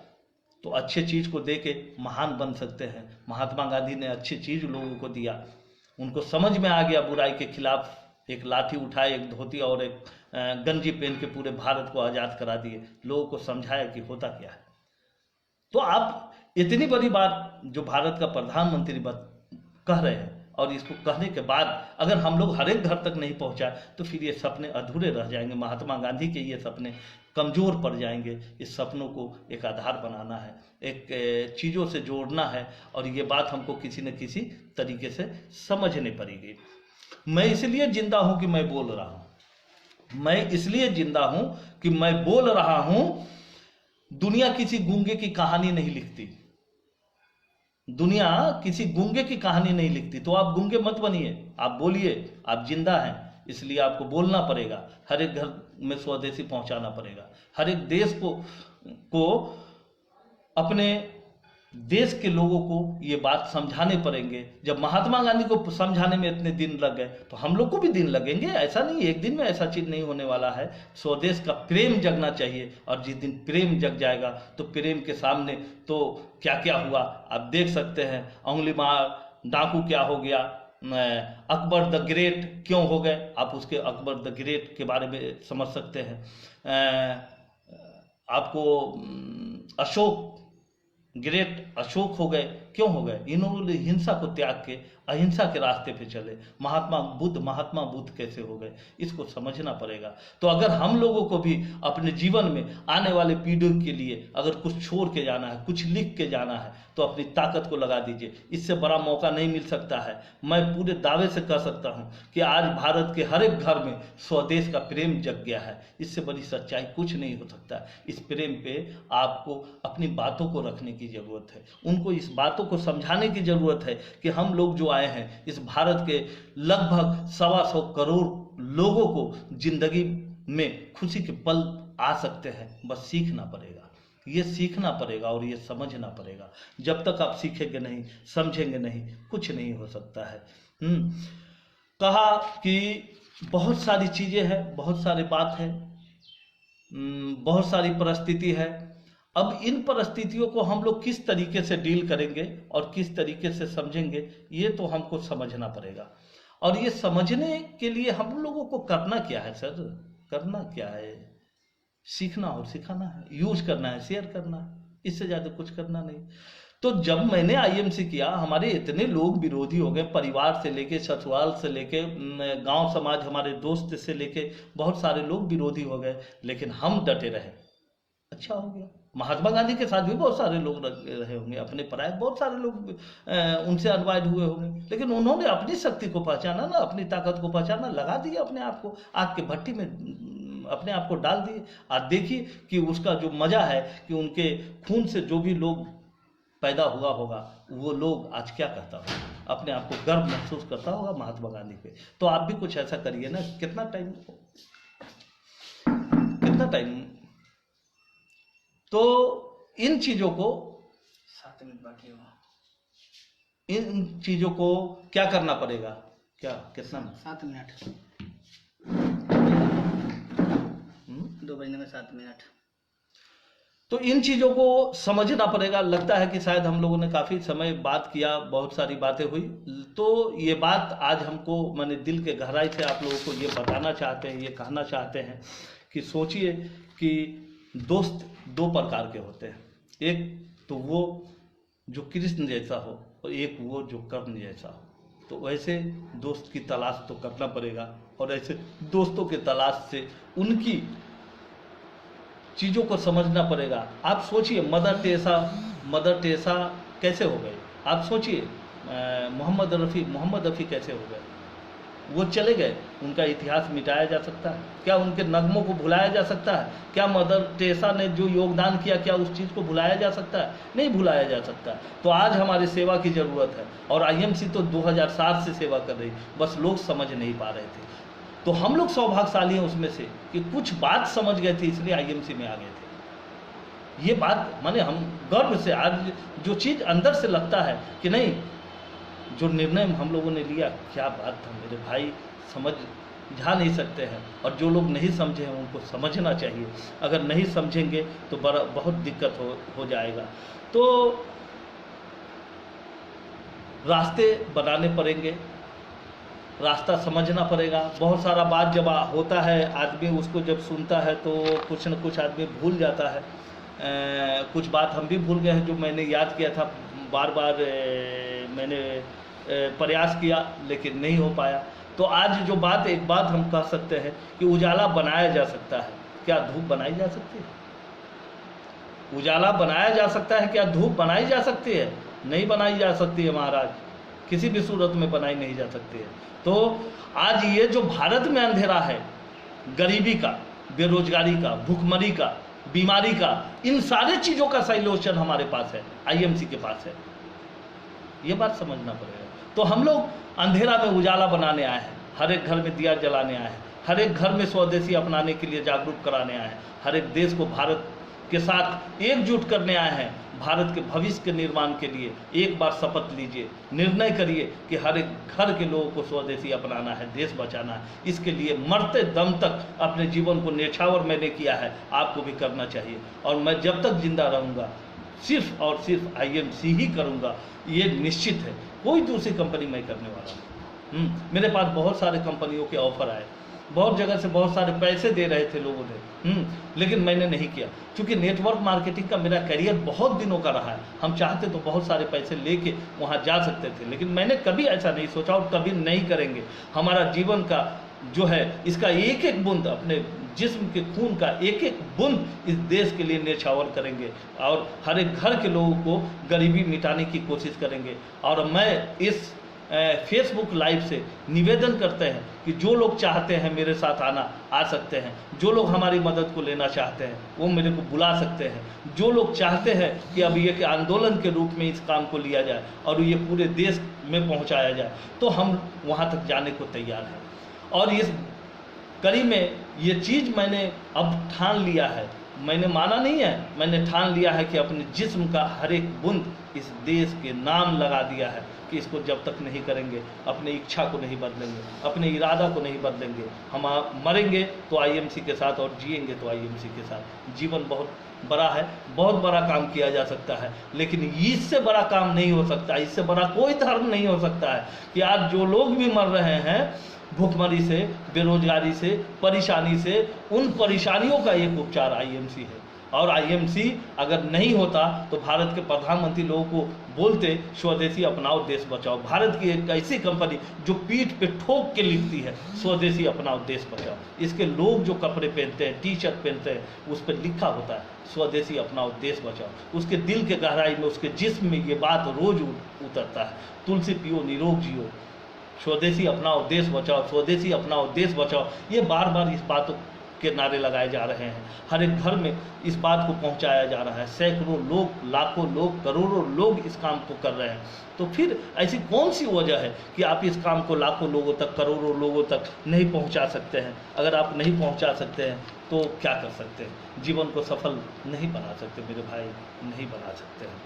तो अच्छे चीज़ को दे के महान बन सकते हैं। महात्मा गांधी ने अच्छी चीज़ लोगों को दिया, उनको समझ में आ गया बुराई के खिलाफ एक लाठी उठाए, एक धोती और एक गंजी पहन के पूरे भारत को आज़ाद करा दिए, लोगों को समझाया कि होता क्या है। तो आप इतनी बड़ी बात जो भारत का प्रधानमंत्री कह रहे हैं, और इसको कहने के बाद अगर हम लोग हर एक घर तक नहीं पहुंचाए तो फिर ये सपने अधूरे रह जाएंगे। महात्मा गांधी के ये सपने कमज़ोर पड़ जाएंगे। इस सपनों को एक आधार बनाना है, एक चीज़ों से जोड़ना है, और ये बात हमको किसी न किसी तरीके से समझनी पड़ेगी। मैं इसलिए जिंदा हूँ कि मैं बोल रहा हूँ, मैं इसलिए जिंदा हूँ कि मैं बोल रहा हूँ। दुनिया किसी गूंगे की कहानी नहीं लिखती, दुनिया किसी गूंगे की कहानी नहीं लिखती। तो आप गूंगे मत बनिए, आप बोलिए। आप जिंदा हैं इसलिए आपको बोलना पड़ेगा, हर एक घर में स्वदेशी पहुंचाना पड़ेगा, हर एक देश को अपने देश के लोगों को ये बात समझाने पड़ेंगे। जब महात्मा गांधी को समझाने में इतने दिन लग गए तो हम लोग को भी दिन लगेंगे। ऐसा नहीं, एक दिन में ऐसा चीज नहीं होने वाला है। स्वदेश का प्रेम जगना चाहिए, और जिस दिन प्रेम जग जाएगा तो प्रेम के सामने तो क्या क्या हुआ आप देख सकते हैं। उंगली मार डाकू क्या हो गया, अकबर द ग्रेट क्यों हो गए, आप उसके अकबर द ग्रेट के बारे में समझ सकते हैं। आपको अशोक ग्रेट अशोक हो गए, क्यों हो गए? इन्होंने हिंसा को त्याग के अहिंसा के रास्ते पे चले। महात्मा बुद्ध कैसे हो गए, इसको समझना पड़ेगा। तो अगर हम लोगों को भी अपने जीवन में आने वाले पीढ़ियों के लिए अगर कुछ छोड़ के जाना है, कुछ लिख के जाना है, तो अपनी ताकत को लगा दीजिए। इससे बड़ा मौका नहीं मिल सकता है। मैं पूरे दावे से कह सकता हूँ कि आज भारत के हर एक घर में स्वदेश का प्रेम जग गया है। इससे बड़ी सच्चाई कुछ नहीं हो सकता। इस प्रेम पे आपको अपनी बातों को रखने की जरूरत है, उनको इस बातों को समझाने की जरूरत है कि हम लोग जो आए हैं इस भारत के लगभग 125 करोड़ लोगों को जिंदगी में खुशी के पल आ सकते हैं, बस सीखना पड़ेगा। ये सीखना पड़ेगा और ये समझना पड़ेगा। जब तक आप सीखेंगे नहीं, समझेंगे नहीं, कुछ नहीं हो सकता है। कहा कि बहुत सारी चीज़ें हैं, बहुत सारी बात है, बहुत सारी परिस्थिति है। अब इन परिस्थितियों को हम लोग किस तरीके से डील करेंगे और किस तरीके से समझेंगे, ये तो हमको समझना पड़ेगा। और ये समझने के लिए हम लोगों को करना क्या है सर? करना क्या है? सीखना और सिखाना है, यूज करना है, शेयर करना है, इससे ज़्यादा कुछ करना नहीं। तो जब मैंने आईएमसी किया, हमारे इतने लोग विरोधी हो गए, परिवार से लेके, ससुराल से लेके, गांव समाज, हमारे दोस्त से लेके बहुत सारे लोग विरोधी हो गए, लेकिन हम डटे रहे। अच्छा हो गया। महात्मा गांधी के साथ भी बहुत सारे लोग रहे होंगे, अपने पराये बहुत सारे लोग उनसे अनवाइड हुए होंगे, लेकिन उन्होंने अपनी शक्ति को पहचाना ना, अपनी ताकत को पहचाना, लगा दिया अपने आप को आग के भट्टी में, अपने आप को डाल दिए। आज देखिए कि उसका जो मजा है कि उनके खून से जो भी लोग पैदा हुआ होगा, वो लोग आज क्या करता होगा, अपने आप को गर्व महसूस करता होगा महात्मा गांधी पे। तो आप भी कुछ ऐसा करिए ना। कितना टाइम तो इन चीजों को 7 मिनट बाकी हो, इन चीजों को क्या करना पड़ेगा? क्या कितना? 7 मिनट, 2 बजने में 7 मिनट। तो इन चीज़ों को समझना पड़ेगा। लगता है कि शायद हम लोगों ने काफ़ी समय बात किया, बहुत सारी बातें हुई। तो ये बात आज हमको, मैंने दिल के गहराई से आप लोगों को ये बताना चाहते हैं, ये कहना चाहते हैं कि सोचिए कि दोस्त 2 प्रकार के होते हैं। एक तो वो जो कृष्ण जैसा हो और एक वो जो कर्ण जैसा हो। तो वैसे दोस्त की तलाश तो करना पड़ेगा, और ऐसे दोस्तों के तलाश से उनकी चीज़ों को समझना पड़ेगा। आप सोचिए मदर टेरेसा कैसे हो गए? आप सोचिए मोहम्मद रफ़ी कैसे हो गए? वो चले गए, उनका इतिहास मिटाया जा सकता है क्या? उनके नगमों को भुलाया जा सकता है क्या? मदर टेरेसा ने जो योगदान किया, क्या उस चीज़ को भुलाया जा सकता है? नहीं भुलाया जा सकता। तो आज हमारी सेवा की ज़रूरत है, और आईएमसी तो 2007 से सेवा कर रही, बस लोग समझ नहीं पा रहे थे। तो हम लोग सौभाग्यशाली हैं उसमें से कि कुछ बात समझ गए थे, इसलिए आईएमसी में आ गए थे। ये बात माने हम गर्व से आज जो चीज़ अंदर से लगता है कि नहीं, जो निर्णय हम लोगों ने लिया, क्या बात था मेरे भाई, समझा नहीं सकते हैं। और जो लोग नहीं समझे हैं उनको समझना चाहिए। अगर नहीं समझेंगे तो बहुत दिक्कत हो जाएगा। तो रास्ते बनाने पड़ेंगे, रास्ता समझना पड़ेगा। बहुत सारा बात जब होता है, आदमी उसको जब सुनता है तो कुछ न कुछ आदमी भूल जाता है। कुछ बात हम भी भूल गए हैं जो मैंने याद किया था, बार बार मैंने प्रयास किया लेकिन नहीं हो पाया। तो आज जो बात, एक बात हम कह सकते हैं कि उजाला बनाया जा सकता है। क्या धूप बनाई जा सकती है? उजाला बनाया जा सकता है, क्या धूप बनाई जा सकती है? नहीं बनाई जा सकती है महाराज, किसी भी सूरत में बनाई नहीं जा सकती है। तो आज ये जो भारत में अंधेरा है, गरीबी का, बेरोजगारी का, भूखमरी का, बीमारी का, इन सारे चीज़ों का सॉल्यूशन हमारे पास है, आईएमसी के पास है। ये बात समझना पड़ेगा। तो हम लोग अंधेरा में उजाला बनाने आए हैं, हर एक घर में दिया जलाने आए हैं, हर एक घर में स्वदेशी अपनाने के लिए जागरूक कराने आए हैं, हर एक देश को भारत के साथ एकजुट करने आए हैं। भारत के भविष्य के निर्माण के लिए एक बार शपथ लीजिए, निर्णय करिए कि हर एक घर के लोगों को स्वदेशी अपनाना है, देश बचाना है। इसके लिए मरते दम तक अपने जीवन को न्यौछावर मैंने किया है, आपको भी करना चाहिए। और मैं जब तक जिंदा रहूँगा सिर्फ और सिर्फ आईएमसी ही करूँगा, ये निश्चित है। कोई दूसरी कंपनी मैं करने वाला हूँ। मेरे पास बहुत सारे कंपनियों के ऑफर आए, बहुत जगह से बहुत सारे पैसे दे रहे थे लोगों ने, लेकिन मैंने नहीं किया, क्योंकि नेटवर्क मार्केटिंग का मेरा करियर बहुत दिनों का रहा है। हम चाहते तो बहुत सारे पैसे लेके वहाँ जा सकते थे, लेकिन मैंने कभी ऐसा नहीं सोचा और कभी नहीं करेंगे। हमारा जीवन का जो है, इसका एक एक बूंद, अपने जिस्म के खून का एक एक बूंद इस देश के लिए न्यौछावर करेंगे, और हर एक घर के लोगों को गरीबी मिटाने की कोशिश करेंगे। और मैं इस फेसबुक लाइव से निवेदन करते हैं कि जो लोग चाहते हैं मेरे साथ आना, आ सकते हैं। जो लोग हमारी मदद को लेना चाहते हैं वो मेरे को बुला सकते हैं। जो लोग चाहते हैं कि अब ये आंदोलन के रूप में इस काम को लिया जाए और ये पूरे देश में पहुंचाया जाए, तो हम वहां तक जाने को तैयार हैं। और इस कड़ी में ये चीज़ मैंने अब ठान लिया है, मैंने माना नहीं है, मैंने ठान लिया है कि अपने जिस्म का हर एक बूंद इस देश के नाम लगा दिया है कि इसको जब तक नहीं करेंगे, अपनी इच्छा को नहीं बदलेंगे, अपने इरादा को नहीं बदलेंगे, हम मरेंगे तो आईएमसी के साथ और जिएंगे तो आईएमसी के साथ। जीवन बहुत बड़ा है, बहुत बड़ा काम किया जा सकता है, लेकिन इससे बड़ा काम नहीं हो सकता, इससे बड़ा कोई धर्म नहीं हो सकता है कि आज जो लोग भी मर रहे हैं भूखमरी से, बेरोजगारी से, परेशानी से, उन परेशानियों का एक उपचार आईएमसी है। और आईएमसी अगर नहीं होता तो भारत के प्रधानमंत्री लोगों को बोलते स्वदेशी अपनाओ देश बचाओ। भारत की एक ऐसी कंपनी जो पीठ पे ठोक के लिखती है स्वदेशी अपनाओ देश बचाओ, इसके लोग जो कपड़े पहनते हैं, टी शर्ट पहनते हैं, उस पर लिखा होता है स्वदेशी अपनाओ देश बचाओ। उसके दिल के गहराई में, उसके जिस्म में ये बात रोज उतरता है, तुलसी पियो निरोग जियो, स्वदेशी अपनाओ देश बचाओ, स्वदेशी अपनाओ देश बचाओ। ये बार बार इस बात के नारे लगाए जा रहे हैं, हर एक घर में इस बात को पहुंचाया जा रहा है। सैकड़ों लोग, लाखों लोग, करोड़ों लोग इस काम को कर रहे हैं। तो फिर ऐसी कौन सी वजह है कि आप इस काम को लाखों लोगों तक, करोड़ों लोगों तक नहीं पहुंचा सकते हैं? अगर आप नहीं पहुंचा सकते हैं तो क्या कर सकते हैं? जीवन को सफल नहीं बना सकते मेरे भाई, नहीं बना सकते हैं।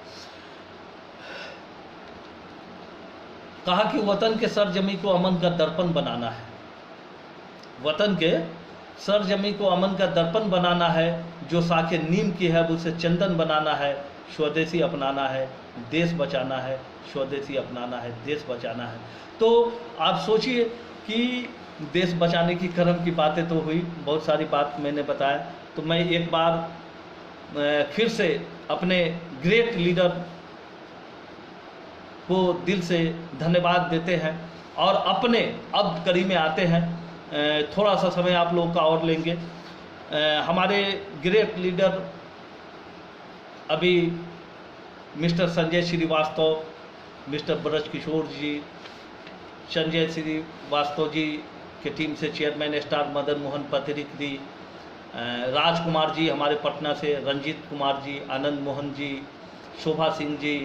कहा कि वतन के सरजमी को अमन का दर्पण बनाना है, वतन के सरजमी को अमन का दर्पण बनाना है, जो साखे नीम की है उसे चंदन बनाना है, स्वदेशी अपनाना है, देश बचाना है, स्वदेशी अपनाना है, देश बचाना है। तो आप सोचिए कि देश बचाने की कर्म की बातें तो हुई, बहुत सारी बात मैंने बताया। तो मैं एक बार फिर से अपने ग्रेट लीडर को दिल से धन्यवाद देते हैं और अपने अब कड़ी में आते हैं। थोड़ा सा समय आप लोगों का और लेंगे। हमारे ग्रेट लीडर अभी मिस्टर संजय श्रीवास्तव, मिस्टर ब्रज किशोर जी, संजय श्रीवास्तव जी के टीम से चेयरमैन स्टार मदन मोहन पत्रिक जी, राजकुमार जी हमारे पटना से, रंजीत कुमार जी, आनंद मोहन जी, शोभा सिंह जी,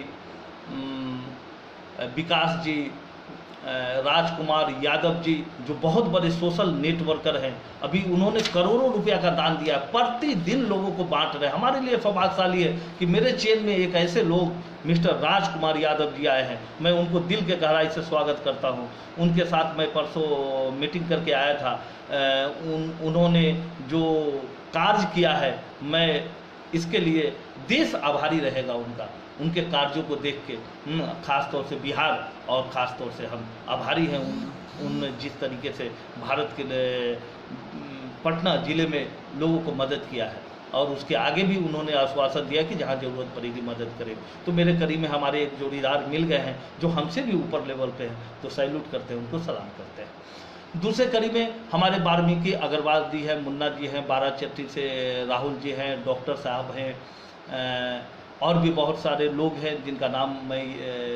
विकास जी, राजकुमार यादव जी, जो बहुत बड़े सोशल नेटवर्कर हैं, अभी उन्होंने करोड़ों रुपया का दान दिया, प्रतिदिन लोगों को बांट रहे हैं। हमारे लिए सौभाग्यशाली है कि मेरे चेन में एक ऐसे लोग मिस्टर राजकुमार यादव जी आए हैं। मैं उनको दिल के गहराई से स्वागत करता हूं। उनके साथ मैं परसों मीटिंग करके आया था। उन्होंने जो कार्य किया है, मैं इसके लिए देश आभारी रहेगा उनके कार्यों को देख के। खास तौर से बिहार और ख़ास तौर से हम आभारी हैं उन जिस तरीके से भारत के पटना ज़िले में लोगों को मदद किया है, और उसके आगे भी उन्होंने आश्वासन दिया कि जहां ज़रूरत पड़ेगी मदद करें। तो मेरे करीब में हमारे एक जोड़ीदार मिल गए हैं जो हमसे भी ऊपर लेवल पे हैं, तो सैल्यूट करते हैं, उनको सलाम करते हैं। दूसरे कड़ी में हमारे वाल्मीकि अग्रवाल जी हैं, मुन्ना जी हैं, बाराचट्टी से राहुल जी हैं, डॉक्टर साहब हैं, और भी बहुत सारे लोग हैं जिनका नाम मैं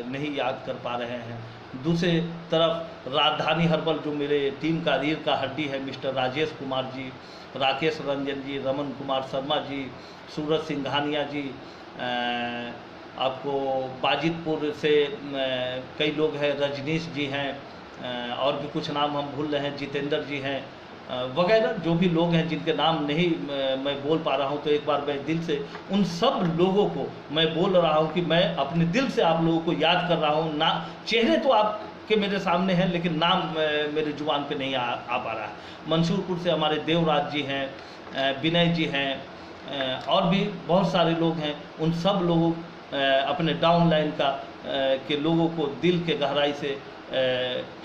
नहीं याद कर पा रहे हैं। दूसरे तरफ राजधानी हर्बल जो मेरे टीम का रीढ़ का हड्डी है, मिस्टर राजेश कुमार जी, राकेश रंजन जी, रमन कुमार शर्मा जी, सूरज सिंघानिया जी, आपको बाजितपुर से कई लोग हैं, रजनीश जी हैं, और भी कुछ नाम हम भूल रहे हैं, जितेंद्र जी हैं, वगैरह जो भी लोग हैं जिनके नाम नहीं मैं बोल पा रहा हूं। तो एक बार मैं दिल से उन सब लोगों को मैं बोल रहा हूं कि मैं अपने दिल से आप लोगों को याद कर रहा हूं। ना चेहरे तो आपके मेरे सामने हैं, लेकिन नाम मेरे जुबान पे नहीं आ पा रहा है। मंसूरपुर से हमारे देवराज जी हैं, विनय जी हैं, और भी बहुत सारे लोग हैं। उन सब लोगों अपने डाउन लाइन के लोगों को दिल के गहराई से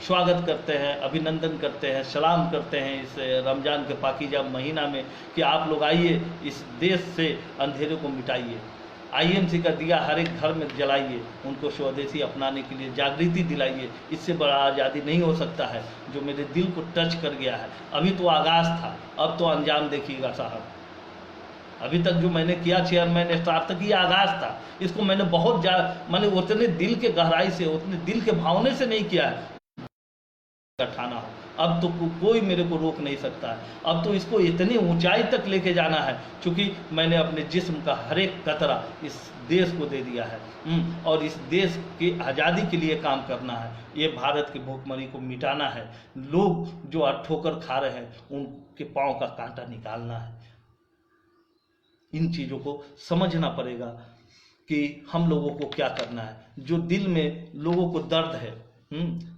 स्वागत करते हैं, अभिनंदन करते हैं, सलाम करते हैं इस रमज़ान के पाकीज़ा महीना में कि आप लोग आइए, इस देश से अंधेरे को मिटाइए, आईएमसी का दिया हर एक घर में जलाइए, उनको स्वदेशी अपनाने के लिए जागृति दिलाइए। इससे बड़ा आज़ादी नहीं हो सकता है, जो मेरे दिल को टच कर गया है। अभी तो आगाज़ था, अब तो अंजाम देखिएगा साहब। अभी तक जो मैंने किया चेयरमैन स्टार तक, ये आगाज़ था। इसको मैंने मैंने उतने दिल के गहराई से, उतने दिल के भावने से नहीं किया है ठाना हो। अब तो कोई मेरे को रोक नहीं सकता है। अब तो इसको इतनी ऊंचाई तक लेके जाना है, क्योंकि मैंने अपने जिस्म का हर एक कतरा इस देश को दे दिया है, और इस देश की आज़ादी के लिए काम करना है। ये भारत की भूखमरी को मिटाना है। लोग जो ठोकर खा रहे हैं उनके पाँव का कांटा निकालना है। इन चीज़ों को समझना पड़ेगा कि हम लोगों को क्या करना है। जो दिल में लोगों को दर्द है,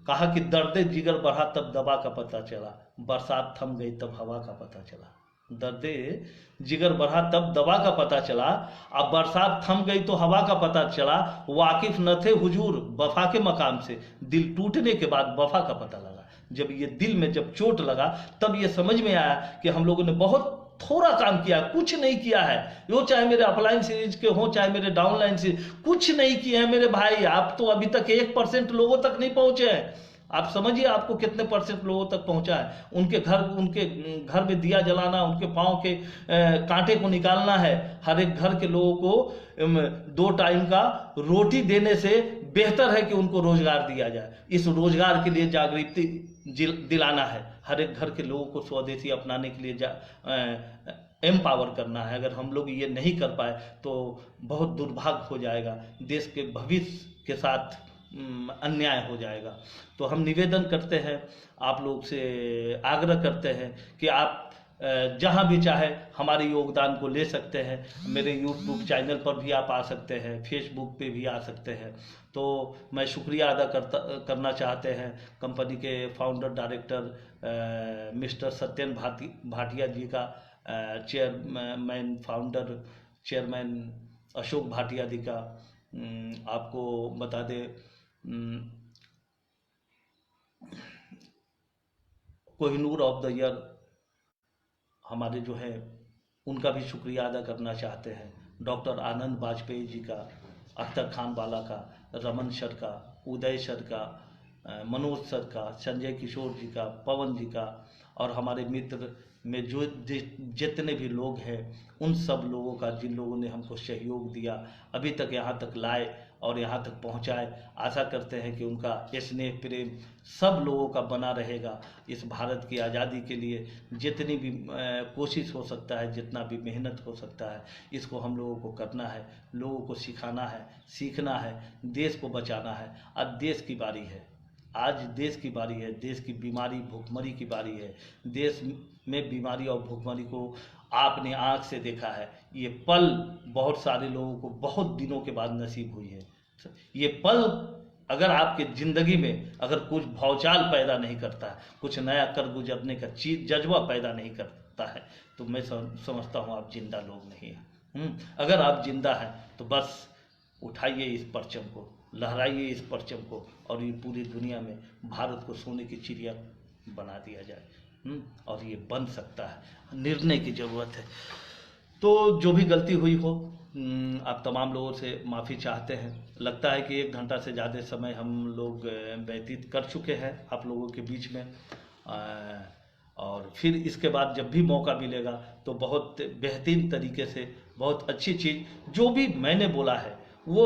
कहा कि दर्द जिगर बढ़ा तब दवा का पता चला, बरसात थम गई तब हवा का पता चला। दर्द जिगर बढ़ा तब दवा का पता चला, अब बरसात थम गई तो हवा का पता चला। वाकिफ न थे हुजूर वफा के मकाम से, दिल टूटने के बाद वफा का पता लगा। जब ये दिल में जब चोट लगा तब ये समझ में आया कि हम लोगों ने बहुत थोड़ा काम किया, कुछ नहीं किया है। वो चाहे मेरे अपलाइन सीरीज के हों, चाहे मेरे डाउनलाइन सीरीज, कुछ नहीं किए हैं मेरे भाई। आप तो अभी तक 1% लोगों तक नहीं पहुंचे हैं। आप समझिए आपको कितने % लोगों तक पहुंचा है। उनके घर में दिया जलाना, उनके पाँव के कांटे को निकालना है। हर एक घर के लोगों को 2 टाइम का रोटी देने से बेहतर है कि उनको रोजगार दिया जाए। इस रोजगार के लिए जागृति दिलाना है। हर एक घर के लोगों को स्वदेशी अपनाने के लिए एम्पावर करना है। अगर हम लोग ये नहीं कर पाए तो बहुत दुर्भाग्य हो जाएगा, देश के भविष्य के साथ अन्याय हो जाएगा। तो हम निवेदन करते हैं, आप लोग से आग्रह करते हैं कि आप जहाँ भी चाहे हमारे योगदान को ले सकते हैं। मेरे YouTube चैनल पर भी आप आ सकते हैं, फेसबुक पे भी आ सकते हैं। तो मैं शुक्रिया अदा करना चाहते हैं कंपनी के founder director mister Satyan Bhatia ji का, चेयरमैन अशोक भाटिया जी का। आपको बता दें, कोहिनूर ऑफ द ईयर हमारे जो है उनका भी शुक्रिया अदा करना चाहते हैं। डॉक्टर आनंद वाजपेयी जी का, अख्तर खान वाला का, रमन सर का, उदय सर का, मनोज सर का, संजय किशोर जी का, पवन जी का, और हमारे मित्र में जो जितने भी लोग हैं उन सब लोगों का, जिन लोगों ने हमको सहयोग दिया, अभी तक यहाँ तक लाए और यहाँ तक पहुँचाए। आशा करते हैं कि उनका स्नेह प्रेम सब लोगों का बना रहेगा। इस भारत की आज़ादी के लिए जितनी भी कोशिश हो सकता है, जितना भी मेहनत हो सकता है, इसको हम लोगों को करना है। लोगों को सिखाना है, सीखना है, देश को बचाना है। अब देश की बारी है, आज देश की बारी है। देश की बीमारी भूखमरी की बारी है। देश में बीमारी और भूखमरी को आपने आँख से देखा है। ये पल बहुत सारे लोगों को बहुत दिनों के बाद नसीब हुई है। ये पल अगर आपके ज़िंदगी में अगर कुछ भौचाल पैदा नहीं करता है, कुछ नया कर गुजरने का जज्बा पैदा नहीं करता है, तो मैं समझता हूँ आप जिंदा लोग नहीं हैं। अगर आप जिंदा हैं तो बस उठाइए इस परचम को, लहराइए इस परचम को, और ये पूरी दुनिया में भारत को सोने की चिड़िया बना दिया जाए। और ये बन सकता है, निर्णय की ज़रूरत है। तो जो भी गलती हुई हो, आप तमाम लोगों से माफ़ी चाहते हैं। लगता है कि 1 घंटा से ज़्यादा समय हम लोग व्यतीत कर चुके हैं आप लोगों के बीच में। और फिर इसके बाद जब भी मौका मिलेगा तो बहुत बेहतरीन तरीके से, बहुत अच्छी चीज़ जो भी मैंने बोला है वो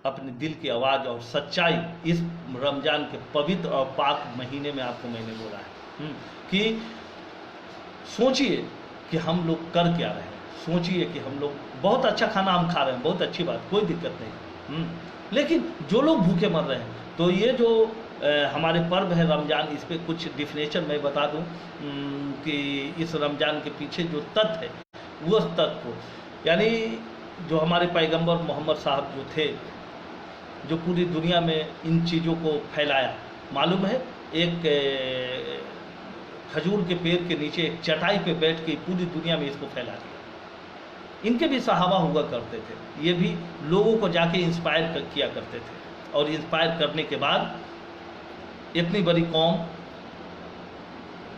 अपने दिल की आवाज़ और सच्चाई इस रमज़ान के पवित्र और पाक महीने में आपको मैंने बोला है कि सोचिए कि हम लोग कर क्या रहे हैं। सोचिए कि हम लोग बहुत अच्छा खाना हम खा रहे हैं, बहुत अच्छी बात, कोई दिक्कत नहीं। लेकिन जो लोग भूखे मर रहे हैं, तो ये जो हमारे पर्व है रमज़ान, इस पर कुछ डिफिनेशन मैं बता दूं कि इस रमज़ान के पीछे जो तथ्य है वो तथ्य को, यानी जो हमारे पैगंबर मोहम्मद साहब जो थे, जो पूरी दुनिया में इन चीज़ों को फैलाया। मालूम है, एक खजूर के पेड़ के नीचे एक चटाई पे बैठ के पूरी दुनिया में इसको फैला दिया। इनके भी सहाबा हुआ करते थे, ये भी लोगों को जाके इंस्पायर किया करते थे, और इंस्पायर करने के बाद इतनी बड़ी कौम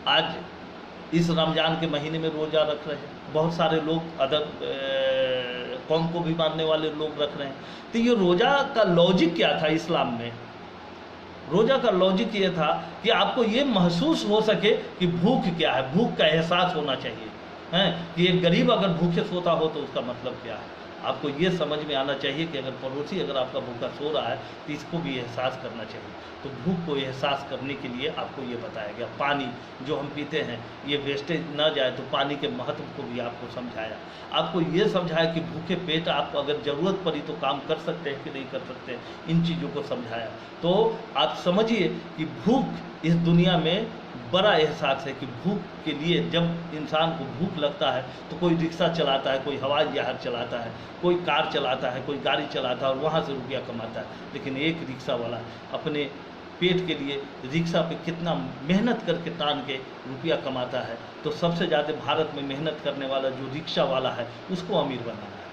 आज इस रमज़ान के महीने में रोज़ा रख रहे हैं। बहुत सारे लोग अदर कौम को भी मानने वाले लोग रख रहे हैं। तो ये रोज़ा का लॉजिक क्या था इस्लाम में? रोज़ा का लॉजिक ये था कि आपको ये महसूस हो सके कि भूख क्या है, भूख का एहसास होना चाहिए हैं कि एक गरीब अगर भूखे सोता हो तो उसका मतलब क्या है। आपको ये समझ में आना चाहिए कि अगर पड़ोसी अगर आपका भूखा सो रहा है तो इसको भी एहसास करना चाहिए। तो भूख को एहसास करने के लिए आपको ये बताया गया। पानी जो हम पीते हैं ये वेस्टेज ना जाए, तो पानी के महत्व को भी आपको समझाया। आपको ये समझाया कि भूखे पेट आपको अगर ज़रूरत पड़ी तो काम कर सकते हैं कि नहीं कर सकते हैं, इन चीज़ों को समझाया। तो आप समझिए कि भूख इस दुनिया में बड़ा एहसास है कि भूख के लिए जब इंसान को भूख लगता है तो कोई रिक्शा चलाता है, कोई हवाई जहाज चलाता है, कोई कार चलाता है, कोई गाड़ी चलाता है और वहाँ से रुपया कमाता है। लेकिन एक रिक्शा वाला अपने पेट के लिए रिक्शा पे कितना मेहनत करके तान के रुपया कमाता है। तो सबसे ज़्यादा भारत में मेहनत करने वाला जो रिक्शा वाला है उसको अमीर बनाना है,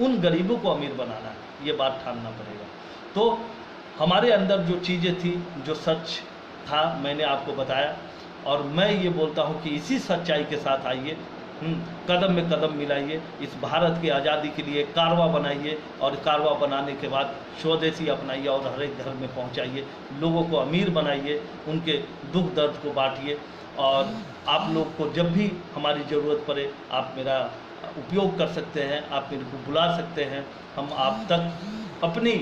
उन गरीबों को अमीर बनाना है, ये बात ठानना पड़ेगा। तो हमारे अंदर जो चीज़ें थी, जो सच था, मैंने आपको बताया और मैं ये बोलता हूँ कि इसी सच्चाई के साथ आइए, कदम में कदम मिलाइए, इस भारत की आज़ादी के लिए कारवा बनाइए और कारवा बनाने के बाद स्वदेशी अपनाइए और हर एक घर में पहुँचाइए, लोगों को अमीर बनाइए, उनके दुख दर्द को बांटिए। और आप लोग को जब भी हमारी ज़रूरत पड़े आप मेरा उपयोग कर सकते हैं, आप मेरे को बुला सकते हैं, हम आप तक अपनी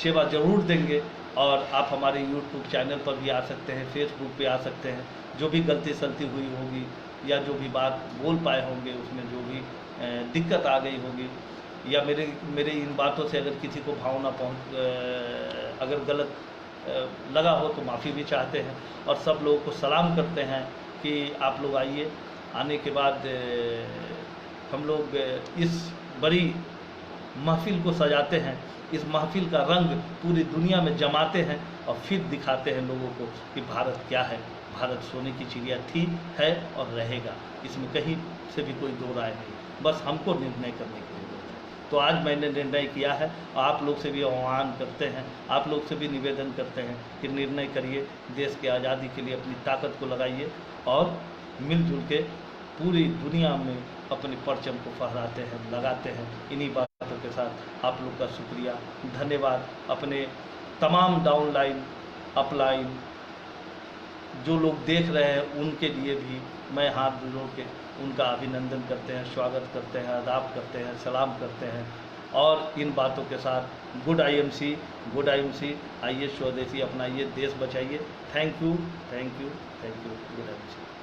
सेवा ज़रूर देंगे। और आप हमारे YouTube चैनल पर भी आ सकते हैं, फेसबुक पे आ सकते हैं। जो भी गलती सलती हुई होगी या जो भी बात बोल पाए होंगे उसमें जो भी दिक्कत आ गई होगी या मेरे इन बातों से अगर किसी को भावना अगर गलत लगा हो तो माफ़ी भी चाहते हैं। और सब लोगों को सलाम करते हैं कि आप लोग आइए, आने के बाद हम लोग इस बड़ी महफिल को सजाते हैं, इस महफिल का रंग पूरी दुनिया में जमाते हैं और फिर दिखाते हैं लोगों को कि भारत क्या है। भारत सोने की चिड़िया थी, है और रहेगा, इसमें कहीं से भी कोई दो राय नहीं, बस हमको निर्णय करने की जरूरत है। तो आज मैंने निर्णय किया है और आप लोग से भी आह्वान करते हैं, आप लोग से भी निवेदन करते हैं कि निर्णय करिए, देश की आज़ादी के लिए अपनी ताकत को लगाइए और मिलजुल के पूरी दुनिया में अपने परचम को फहराते हैं, लगाते हैं। इन्हीं बातों के साथ आप लोग का शुक्रिया, धन्यवाद। अपने तमाम डाउनलाइन अपलाइन जो लोग देख रहे हैं उनके लिए भी मैं हाथ जोड़ के उनका अभिनंदन करते हैं, स्वागत करते हैं, आदाब करते हैं, सलाम करते हैं। और इन बातों के साथ गुड IMC, गुड IMC, आइए स्वदेशी अपनाइए, देश बचाइए। Thank you, thank you, thank you, good IMC।